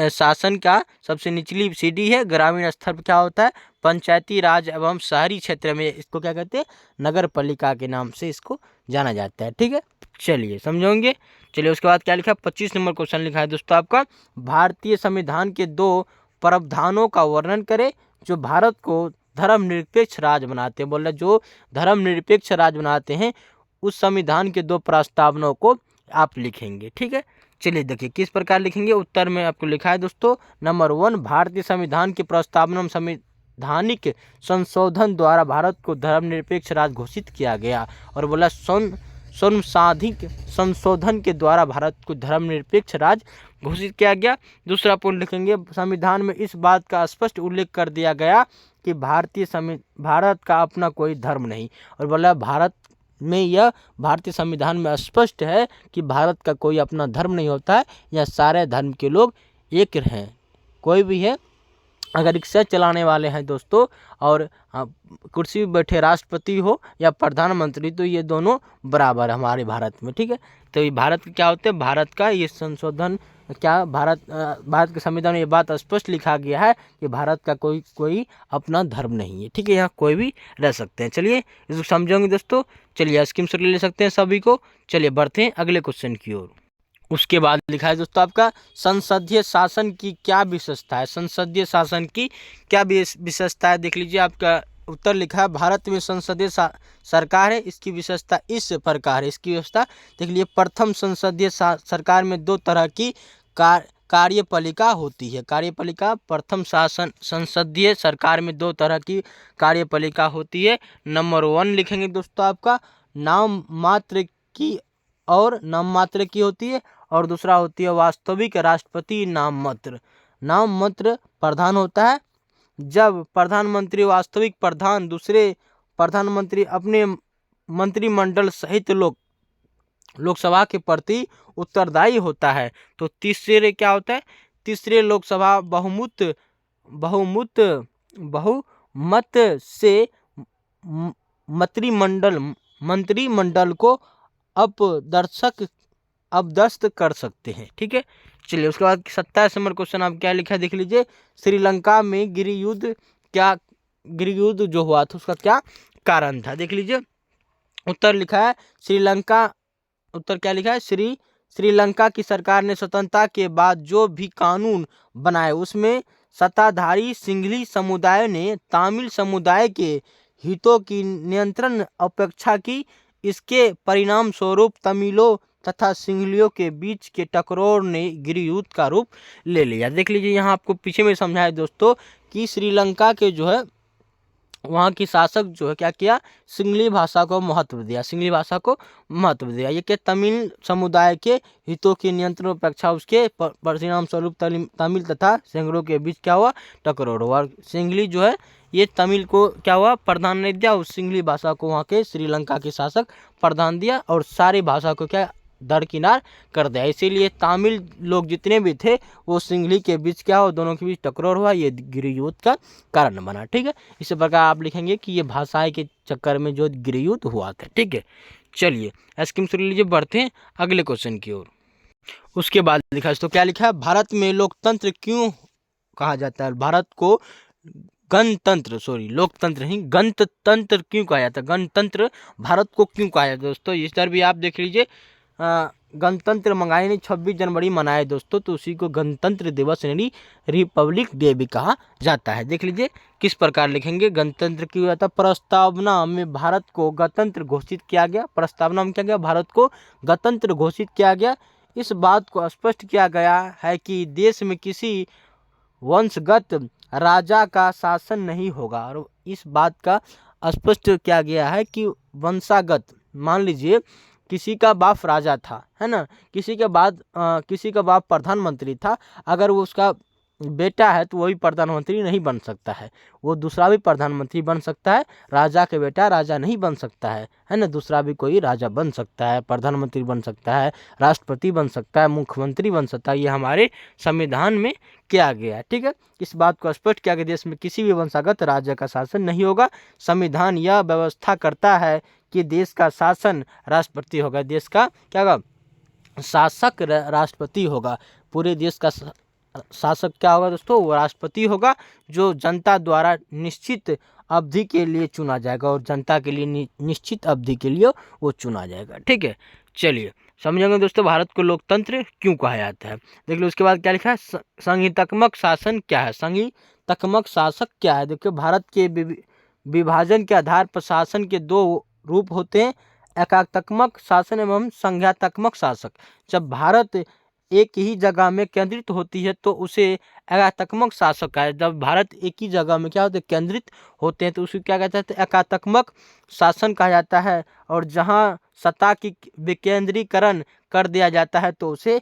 Speaker 1: शासन का सबसे निचली सीढ़ी है। ग्रामीण स्तर पर क्या होता है, पंचायती राज एवं शहरी क्षेत्र में इसको क्या कहते हैं, नगर पालिका के नाम से इसको जाना जाता है। ठीक है, चलिए समझोगे। चलिए उसके बाद क्या लिखा है, 25 नंबर क्वेश्चन लिखा है दोस्तों आपका, भारतीय संविधान के 2 प्रावधानों का वर्णन करें जो भारत को धर्मनिरपेक्ष राज्य बनाते हैं। बोल रहे जो धर्मनिरपेक्ष राज्य बनाते हैं उस संविधान के 2 प्रस्तावनाओं को आप लिखेंगे। ठीक है, चलिए देखिए किस प्रकार लिखेंगे। उत्तर में आपको लिखा है दोस्तों, नंबर 1, भारतीय संविधान की प्रस्तावना संवैधानिक संशोधन द्वारा भारत को धर्मनिरपेक्ष राज्य घोषित किया गया। और बोला संवैधानिक संशोधन के द्वारा भारत को धर्मनिरपेक्ष राज्य घोषित किया गया। दूसरा पॉइंट लिखेंगे, संविधान में इस बात का स्पष्ट उल्लेख कर दिया गया कि भारत का अपना कोई धर्म नहीं। और बोला भारत में यह भारतीय संविधान में स्पष्ट है कि भारत का कोई अपना धर्म नहीं होता है, यह सारे धर्म के लोग एक हैं। कोई भी है, अगर रिक्शा चलाने वाले हैं दोस्तों और कुर्सी पर बैठे राष्ट्रपति हो या प्रधानमंत्री, तो ये दोनों बराबर हमारे भारत में। ठीक है, तो ये भारत क्या होते हैं, भारत का ये संशोधन क्या, भारत के संविधान में ये बात स्पष्ट लिखा गया है कि भारत का कोई अपना धर्म नहीं है। ठीक है, यहाँ कोई भी रह सकते हैं। चलिए इसको समझेंगे दोस्तों। चलिए स्क्रीनशॉट ले सकते हैं सभी को। चलिए बढ़ते हैं अगले क्वेश्चन की ओर। उसके बाद लिखा है दोस्तों आपका, संसदीय शासन की क्या विशेषता है। संसदीय शासन की क्या विशेषता है, देख लीजिए। आपका उत्तर लिखा है, भारत में संसदीय सरकार है, इसकी विशेषता इस प्रकार है। इसकी व्यवस्था देख लीजिए, प्रथम संसदीय सरकार में 2 तरह की कार्यपालिका होती है। कार्यपालिका, प्रथम संसदीय सरकार में 2 तरह की कार्यपालिका होती है। नंबर 1 लिखेंगे दोस्तों आपका, नाम मात्र की होती है। और दूसरा होती है वास्तविक राष्ट्रपति नाम मात्र प्रधान होता है। जब प्रधानमंत्री वास्तविक प्रधान दूसरे प्रधानमंत्री अपने मंत्रिमंडल सहित लोकसभा के प्रति उत्तरदायी होता है, तो तीसरे क्या होता है, तीसरे लोकसभा बहुमत से मंत्रिमंडल को अपदस्थ कर सकते हैं। ठीक है, चलिए उसके बाद 27 नंबर क्वेश्चन आप क्या लिखा है, देख लीजिए। श्रीलंका में गृहयुद्ध जो हुआ था उसका क्या कारण था। देख लीजिए उत्तर लिखा है, उत्तर क्या लिखा है, श्रीलंका की सरकार ने स्वतंत्रता के बाद जो भी कानून बनाए उसमें सत्ताधारी सिंघली समुदाय ने तमिल समुदाय के हितों की नियंत्रण अपेक्षा की। इसके परिणाम स्वरूप तमिलों तथा सिंघलियों के बीच के टकराव ने गृहयुद्ध का रूप ले लिया। देख लीजिए यहाँ आपको पीछे में समझाया दोस्तों कि श्रीलंका के जो है वहाँ की शासक जो है क्या किया, सिंघली भाषा को महत्व दिया। ये कि तमिल समुदाय के हितों की नियंत्रण अपेक्षा उसके परिणाम स्वरूप तमिल तथा सिंघलों के बीच क्या हुआ, टकराव हुआ। सिंघली जो है ये तमिल को क्या हुआ, प्रधान नहीं दिया, उस सिंघली भाषा को वहाँ के श्रीलंका के शासक प्रधान दिया और सारी भाषा को क्या दरकिनार कर दिया। इसीलिए तमिल लोग जितने भी थे वो सिंघली के बीच क्या हुआ, दोनों के बीच टकरार हुआ, ये गृहयुद्ध का कारण बना। ठीक है, इसी प्रकार आप लिखेंगे कि ये भाषाएं के चक्कर में जो गृहयुद्ध हुआ था। ठीक है, चलिए स्कीम सुन लीजिए, बढ़ते हैं अगले क्वेश्चन की ओर। उसके बाद लिखा है, तो क्या लिखा है, भारत में लोकतंत्र क्यों कहा जाता है, भारत को गणतंत्र, सॉरी लोकतंत्र नहीं गणतंत्र क्यों कहा जाता है, गणतंत्र भारत को क्यों कहा जाता है दोस्तों। इस तरह भी आप देख लीजिए, गणतंत्र मंगाई नहीं 26 जनवरी मनाए दोस्तों, तो उसी को गणतंत्र दिवस यानी रिपब्लिक डे भी कहा जाता है। देख लीजिए किस प्रकार लिखेंगे, गणतंत्र क्यों जाता है, प्रस्तावना में भारत को गणतंत्र घोषित किया गया, प्रस्तावना में क्या गया, भारत को गणतंत्र घोषित किया गया। इस बात को स्पष्ट किया गया है कि देश में किसी वंशगत राजा का शासन नहीं होगा, और इस बात का स्पष्ट किया गया है कि वंशागत, मान लीजिए किसी का बाप राजा था, है ना, किसी का बाप प्रधानमंत्री था, अगर वो उसका बेटा है तो वही प्रधानमंत्री नहीं बन सकता है, वो दूसरा भी प्रधानमंत्री बन सकता है, राजा के बेटा राजा नहीं बन सकता है ना, दूसरा भी कोई राजा बन सकता है, प्रधानमंत्री बन सकता है, राष्ट्रपति बन सकता है, मुख्यमंत्री बन सकता है, ये हमारे संविधान में किया गया है। ठीक है, इस बात को स्पष्ट किया कि देश में किसी भी वंशागत राज्य का शासन नहीं होगा। संविधान यह व्यवस्था करता है कि देश का शासन राष्ट्रपति होगा, देश का क्या होगा, शासक राष्ट्रपति होगा, पूरे देश का शासक क्या होगा दोस्तों, वो राष्ट्रपति होगा, जो जनता द्वारा निश्चित अवधि के लिए चुना जाएगा, और जनता के लिए निश्चित अवधि के लिए वो चुना जाएगा। ठीक है, चलिए समझेंगे दोस्तों भारत को लोकतंत्र क्यों कहा जाता है। देख लो उसके बाद क्या लिखा है, संघीयतात्मक शासन क्या है, संघीयतात्मक शासक क्या है। देखिए भारत के विभाजन के आधार पर शासन के दो रूप होते हैं, एकात्मक शासन एवं संघीयतात्मक शासक। जब भारत एक ही जगह में केंद्रित होती है तो उसे एकात्मक शासक कहा है। जब भारत एक ही जगह में क्या होते हैं, केंद्रित होते हैं, तो उसे क्या कहते हैं, एकात्मक शासन कहा जाता है। और जहां सत्ता की विकेंद्रीकरण कर दिया जाता है तो उसे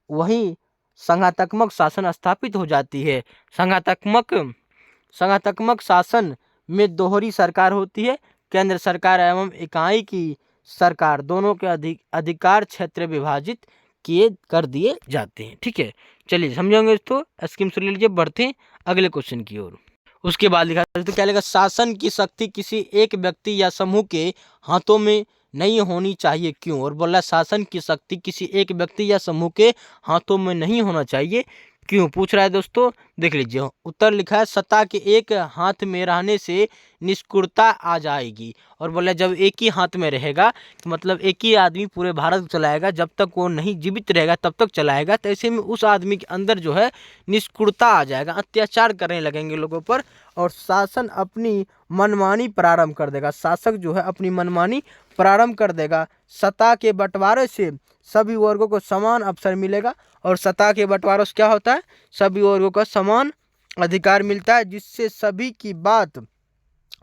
Speaker 1: वही संघात्मक शासन स्थापित हो जाती है। संघात्मक शासन में दोहरी सरकार होती है, केंद्र सरकार एवं इकाई की सरकार दोनों के अधिकार क्षेत्र विभाजित किए कर दिए जाते हैं। ठीक है, चलिए समझेंगे इसको, स्कीम से ले लीजिए, बढ़ते हैं अगले क्वेश्चन की ओर। उसके बाद लिखा है, तो क्या लिखा, शासन की शक्ति किसी एक व्यक्ति या समूह के हाथों में नहीं होनी चाहिए, क्यों। और बोला शासन की शक्ति किसी एक व्यक्ति या समूह के हाथों में नहीं होना चाहिए, क्यों पूछ रहा है दोस्तों। देख लीजिए उत्तर लिखा है, सत्ता के एक हाथ में रहने से निष्क्रियता आ जाएगी। और बोला जब एक ही हाथ में रहेगा तो मतलब एक ही आदमी पूरे भारत को चलाएगा, जब तक वो नहीं जीवित रहेगा तब तक चलाएगा, तो ऐसे में उस आदमी के अंदर जो है निष्क्रियता आ जाएगा, अत्याचार करने लगेंगे लोगों पर, और शासन अपनी मनमानी प्रारंभ कर देगा, शासक जो है अपनी मनमानी प्रारंभ कर देगा। सत्ता के बंटवारे से सभी वर्गों को समान अवसर मिलेगा, और सत्ता के बंटवारे से क्या होता है, सभी वर्गों को समान अधिकार मिलता है, जिससे सभी की बात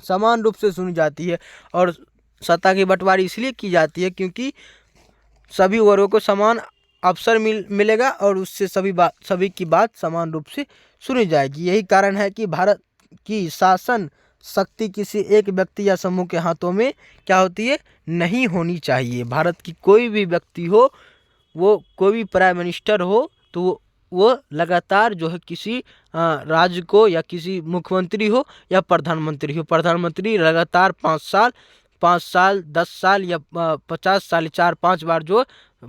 Speaker 1: समान रूप से सुनी जाती है। और सत्ता की बंटवारी इसलिए की जाती है क्योंकि सभी वर्गों को समान अवसर मिलेगा, और उससे सभी की बात समान रूप से सुनी जाएगी। यही कारण है कि भारत की शासन शक्ति किसी एक व्यक्ति या समूह के हाथों में क्या होती है, नहीं होनी चाहिए। भारत की कोई भी व्यक्ति हो, वो कोई भी प्राइम मिनिस्टर हो, तो वो लगातार जो है किसी राज्य को, या किसी मुख्यमंत्री हो या प्रधानमंत्री हो, प्रधानमंत्री लगातार 5 साल 10 साल या 50 साल 4-5 बार जो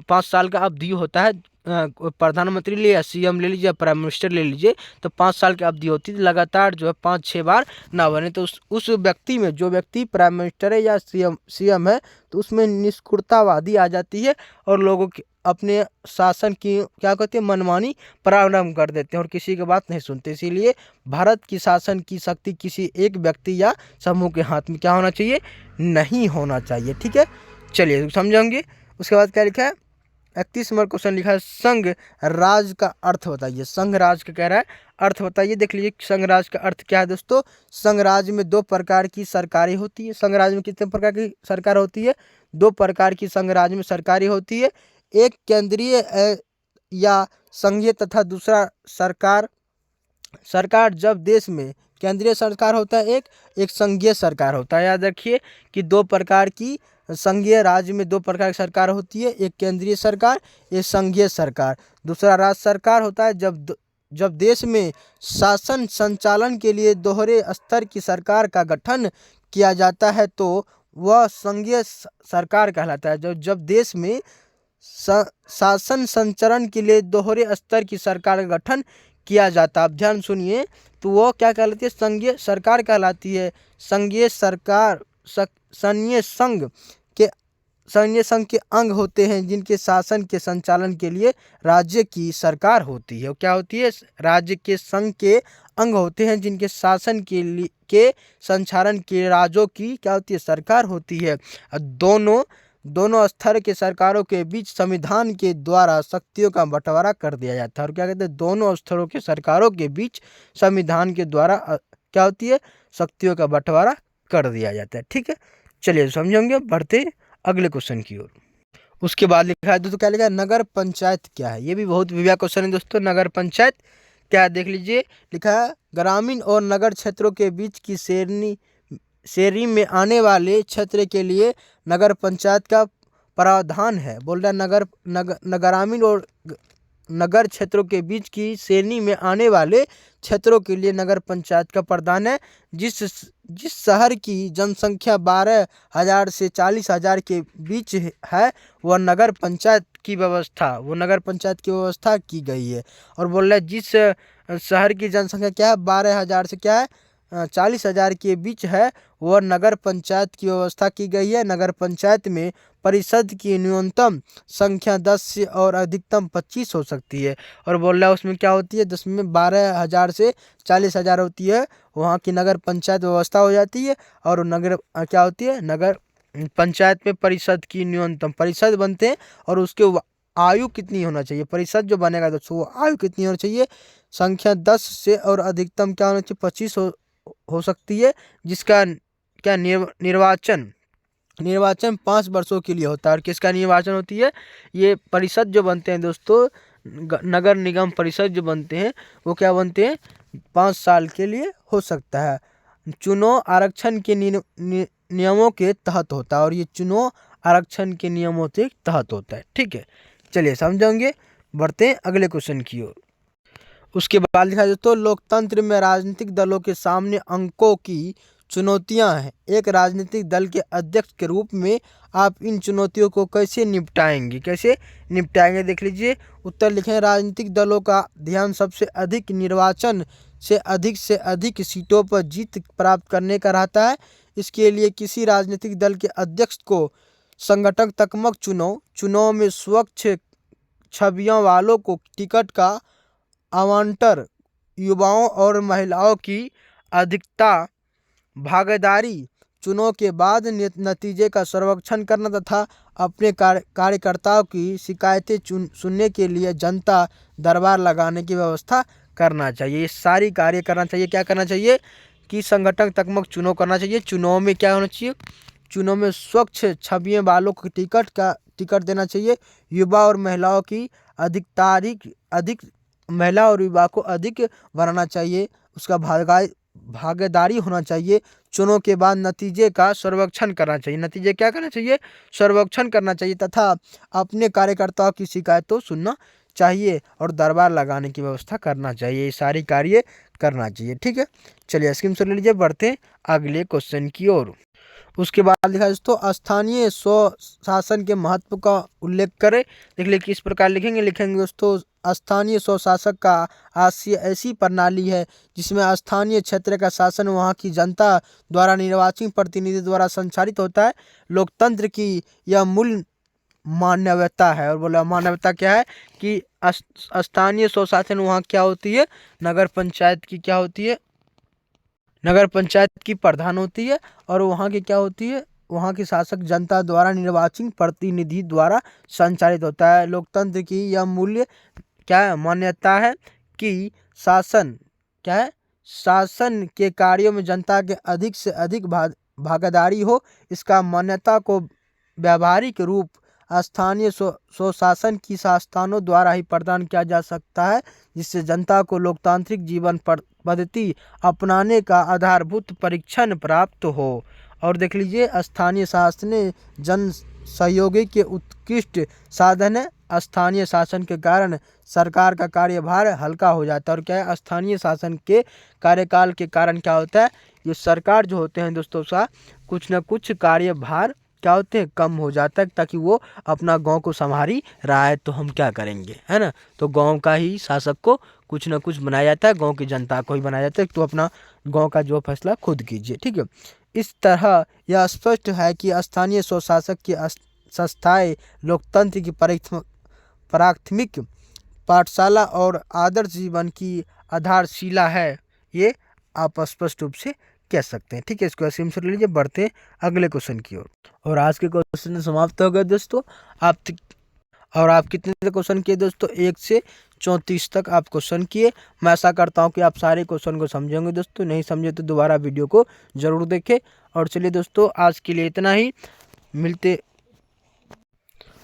Speaker 1: 5 साल का अवधि होता है, प्रधानमंत्री ले या सीएम ले लीजिए या प्राइम मिनिस्टर ले लीजिए, तो 5 साल की अवधि होती है, लगातार जो है 5-6 बार ना बने, तो उस व्यक्ति में, जो व्यक्ति प्राइम मिनिस्टर है या सीएम है, तो उसमें निष्क्रियतावादी आ जाती है, और लोगों की अपने शासन की क्या कहते हैं, मनमानी प्रारंभ कर देते हैं, और किसी की बात नहीं सुनते। इसीलिए भारत की शासन की शक्ति किसी एक व्यक्ति या समूह के हाथ में क्या होना चाहिए, नहीं होना चाहिए। ठीक है, चलिए समझेंगे। उसके बाद क्या लिखा है, 31 नंबर क्वेश्चन लिखा है, संघ राज का अर्थ बताइए। संघ राज का कह रहा है, अर्थ बताइए। देख लीजिए संघ राज का अर्थ क्या है दोस्तों। संघ राज में 2 प्रकार की सरकारें होती है। संघ राज में कितने प्रकार की सरकार होती है, 2 प्रकार की संघ राज में सरकारी होती है। एक केंद्रीय या संघीय तथा दूसरा सरकार जब देश में केंद्रीय सरकार होता है, एक संघीय सरकार होता है। याद रखिए कि 2 प्रकार की
Speaker 2: संघीय राज्य में दो प्रकार की सरकार होती है, एक केंद्रीय सरकार, एक संघीय सरकार। दूसरा राज्य सरकार होता है जब देश में शासन संचालन के लिए दोहरे स्तर की सरकार का गठन किया जाता है तो वह संघीय सरकार कहलाता है। जब देश में शासन संचालन के लिए दोहरे स्तर की सरकार का गठन किया जाता है, अब ध्यान सुनिए, तो वो क्या कहलाती है? संघीय सरकार कहलाती है। संघीय सरकार सैन्य संघ के अंग होते हैं जिनके शासन के संचालन के लिए राज्य की सरकार होती है। क्या होती है? राज्य के संघ के अंग होते हैं जिनके शासन के संचालन के राज्यों की क्या होती है? सरकार होती है। दोनों स्तर के सरकारों के बीच संविधान के द्वारा शक्तियों का बंटवारा कर दिया जाता है। और क्या कहते हैं? दोनों स्तरों के सरकारों के बीच संविधान के द्वारा क्या होती है? शक्तियों का बंटवारा कर दिया जाता है। ठीक है, चलिए समझेंगे, बढ़ते अगले क्वेश्चन की ओर। उसके बाद लिखा है दोस्तों, क्या लिखा है? नगर पंचायत क्या है? ये भी बहुत बढ़िया क्वेश्चन है दोस्तों। नगर पंचायत क्या है देख लीजिए। लिखा है ग्रामीण और नगर क्षेत्रों के बीच की श्रेणी में आने वाले क्षेत्र के लिए नगर पंचायत का प्रावधान है। बोल रहा है ग्रामीण और नगर क्षेत्रों के बीच की श्रेणी में आने वाले क्षेत्रों के लिए नगर पंचायत का प्रावधान है। जिस शहर की जनसंख्या 12,000 से 40,000 के बीच है वह नगर पंचायत की व्यवस्था की गई है। और बोल रहा है जिस शहर की जनसंख्या क्या है? 12,000 से क्या है? 40,000 के बीच है, वह नगर पंचायत की व्यवस्था की गई है। नगर पंचायत में परिषद की न्यूनतम संख्या 10 से और अधिकतम 25 हो सकती है। और बोल रहा है उसमें क्या होती है? 10 में 12,000 से 40,000 होती है, वहाँ की नगर पंचायत व्यवस्था हो जाती है। और नगर क्या होती है? नगर पंचायत में परिषद की न्यूनतम परिषद बनते हैं और उसके आयु कितनी होना चाहिए? परिषद जो बनेगा दोस्तों वो आयु कितनी होनी चाहिए? संख्या 10 से और अधिकतम क्या होना चाहिए? 25 हो सकती है, जिसका क्या निर्वाचन 5 वर्षों के लिए होता है। और किसका निर्वाचन होती है? ये परिषद जो बनते हैं दोस्तों, नगर निगम परिषद जो बनते हैं वो क्या बनते हैं? 5 साल के लिए हो सकता है। चुनाव आरक्षण के नियमों के तहत होता है, और ये चुनाव आरक्षण के नियमों के तहत होता है। ठीक है, चलिए समझेंगे, बढ़ते हैं अगले क्वेश्चन की ओर। उसके बाद लिखा है दोस्तों, लोकतंत्र में राजनीतिक दलों के सामने अंकों की चुनौतियां हैं। एक राजनीतिक दल के अध्यक्ष के रूप में आप इन चुनौतियों को कैसे निपटाएंगे? देख लीजिए, उत्तर लिखे, राजनीतिक दलों का ध्यान सबसे अधिक निर्वाचन से अधिक सीटों पर जीत प्राप्त करने का रहता है। इसके लिए किसी राजनीतिक दल के अध्यक्ष को संगठन तकमक चुनाव में स्वच्छ छवियों वालों को टिकट का आवंटन, युवाओं और महिलाओं की अधिकता भागीदारी, चुनाव के बाद नतीजे का सर्वेक्षण करना तथा अपने कार्यकर्ताओं की शिकायतें सुनने के लिए जनता दरबार लगाने की व्यवस्था करना चाहिए। ये सारी कार्य करना चाहिए। क्या करना चाहिए? कि संगठन तकमक चुनाव करना चाहिए। चुनाव में क्या होना चाहिए? चुनाव में स्वच्छ छवियों वालों को टिकट देना चाहिए। युवा और महिलाओं की अधिक महिला और युवा को अधिक बनाना चाहिए। उसका भागीदारी होना चाहिए। चुनाव के बाद नतीजे का सर्वेक्षण करना चाहिए। नतीजे क्या करना चाहिए? सर्वेक्षण करना चाहिए तथा अपने कार्यकर्ताओं की शिकायतों सुनना चाहिए और दरबार लगाने की व्यवस्था करना चाहिए। ये सारी कार्य करना चाहिए। ठीक है, चलिए स्क्रीनशॉट ले लीजिए, बढ़ते हैं अगले क्वेश्चन की ओर। उसके बाद लिखा है दोस्तों, स्थानीय स्वशासन के महत्व का उल्लेख करें। देख लीजिए किस प्रकार लिखेंगे दोस्तों, स्थानीय स्वशासन का आशय ऐसी प्रणाली है जिसमें स्थानीय क्षेत्र का शासन वहां की जनता द्वारा निर्वाचित प्रतिनिधि द्वारा संचालित होता है। लोकतंत्र की यह मूल मान्यता है। और बोला मान्यता क्या है? कि स्थानीय स्वशासन वहाँ क्या होती है? नगर पंचायत की क्या होती है? नगर पंचायत की प्रधान होती है। और वहाँ की क्या होती है? वहाँ की शासक जनता द्वारा निर्वाचित प्रतिनिधि द्वारा संचालित होता है। लोकतंत्र की यह मूल्य क्या है? मान्यता है कि शासन क्या है? शासन के कार्यों में जनता के अधिक से अधिक भागीदारी हो। इसका मान्यता को व्यावहारिक रूप स्थानीय स्वशासन की संस्थानों द्वारा ही प्रदान किया जा सकता है, जिससे जनता को लोकतांत्रिक जीवन पद्धति अपनाने का आधारभूत परीक्षण प्राप्त हो। और देख लीजिए, स्थानीय शासन जन सहयोगी के उत्कृष्ट साधन है। स्थानीय शासन के कारण सरकार का कार्यभार हल्का हो जाता है। और क्या है, स्थानीय शासन के कार्यकाल के कारण क्या होता है, ये सरकार जो होते हैं दोस्तों का कुछ न कुछ कार्यभार क्या होते हैं, कम हो जाता है, ताकि वो अपना गांव को संभाली रहा है तो हम क्या करेंगे, है ना। तो गांव का ही शासक को कुछ न कुछ बनाया जाता है, गांव की जनता को ही बनाया जाता है। तो अपना गांव का जो फैसला खुद कीजिए, ठीक है। इस तरह यह स्पष्ट है कि स्थानीय स्वशासक की संस्थाएं लोकतंत्र की प्राथमिक पाठशाला और आदर्श जीवन की आधारशिला है, ये आप स्पष्ट रूप से कह सकते हैं, ठीक है। इसको ऐसे ले लीजिए, बढ़ते हैं अगले क्वेश्चन की ओर। और आज के क्वेश्चन समाप्त हो गए दोस्तों। आप कितने क्वेश्चन किए दोस्तों, 1 से 34 तक आप क्वेश्चन किए। मैं आशा करता हूं कि आप सारे क्वेश्चन को समझेंगे दोस्तों। नहीं समझे तो दोबारा वीडियो को जरूर देखें। और चलिए दोस्तों, आज के लिए इतना ही, मिलते।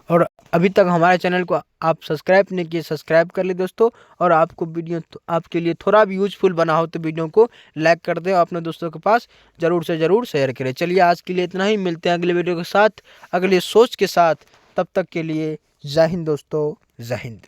Speaker 2: और अभी तक हमारे चैनल को आप सब्सक्राइब नहीं किए, सब्सक्राइब कर ले दोस्तों। और आपको वीडियो आपके लिए थोड़ा भी यूजफुल बना हो तो वीडियो को लाइक कर दें और अपने दोस्तों के पास ज़रूर से ज़रूर शेयर करें। चलिए आज के लिए इतना ही, मिलते हैं अगले वीडियो के साथ, अगले सोच के साथ। तब तक के लिए जय हिंद दोस्तों, जय हिंद।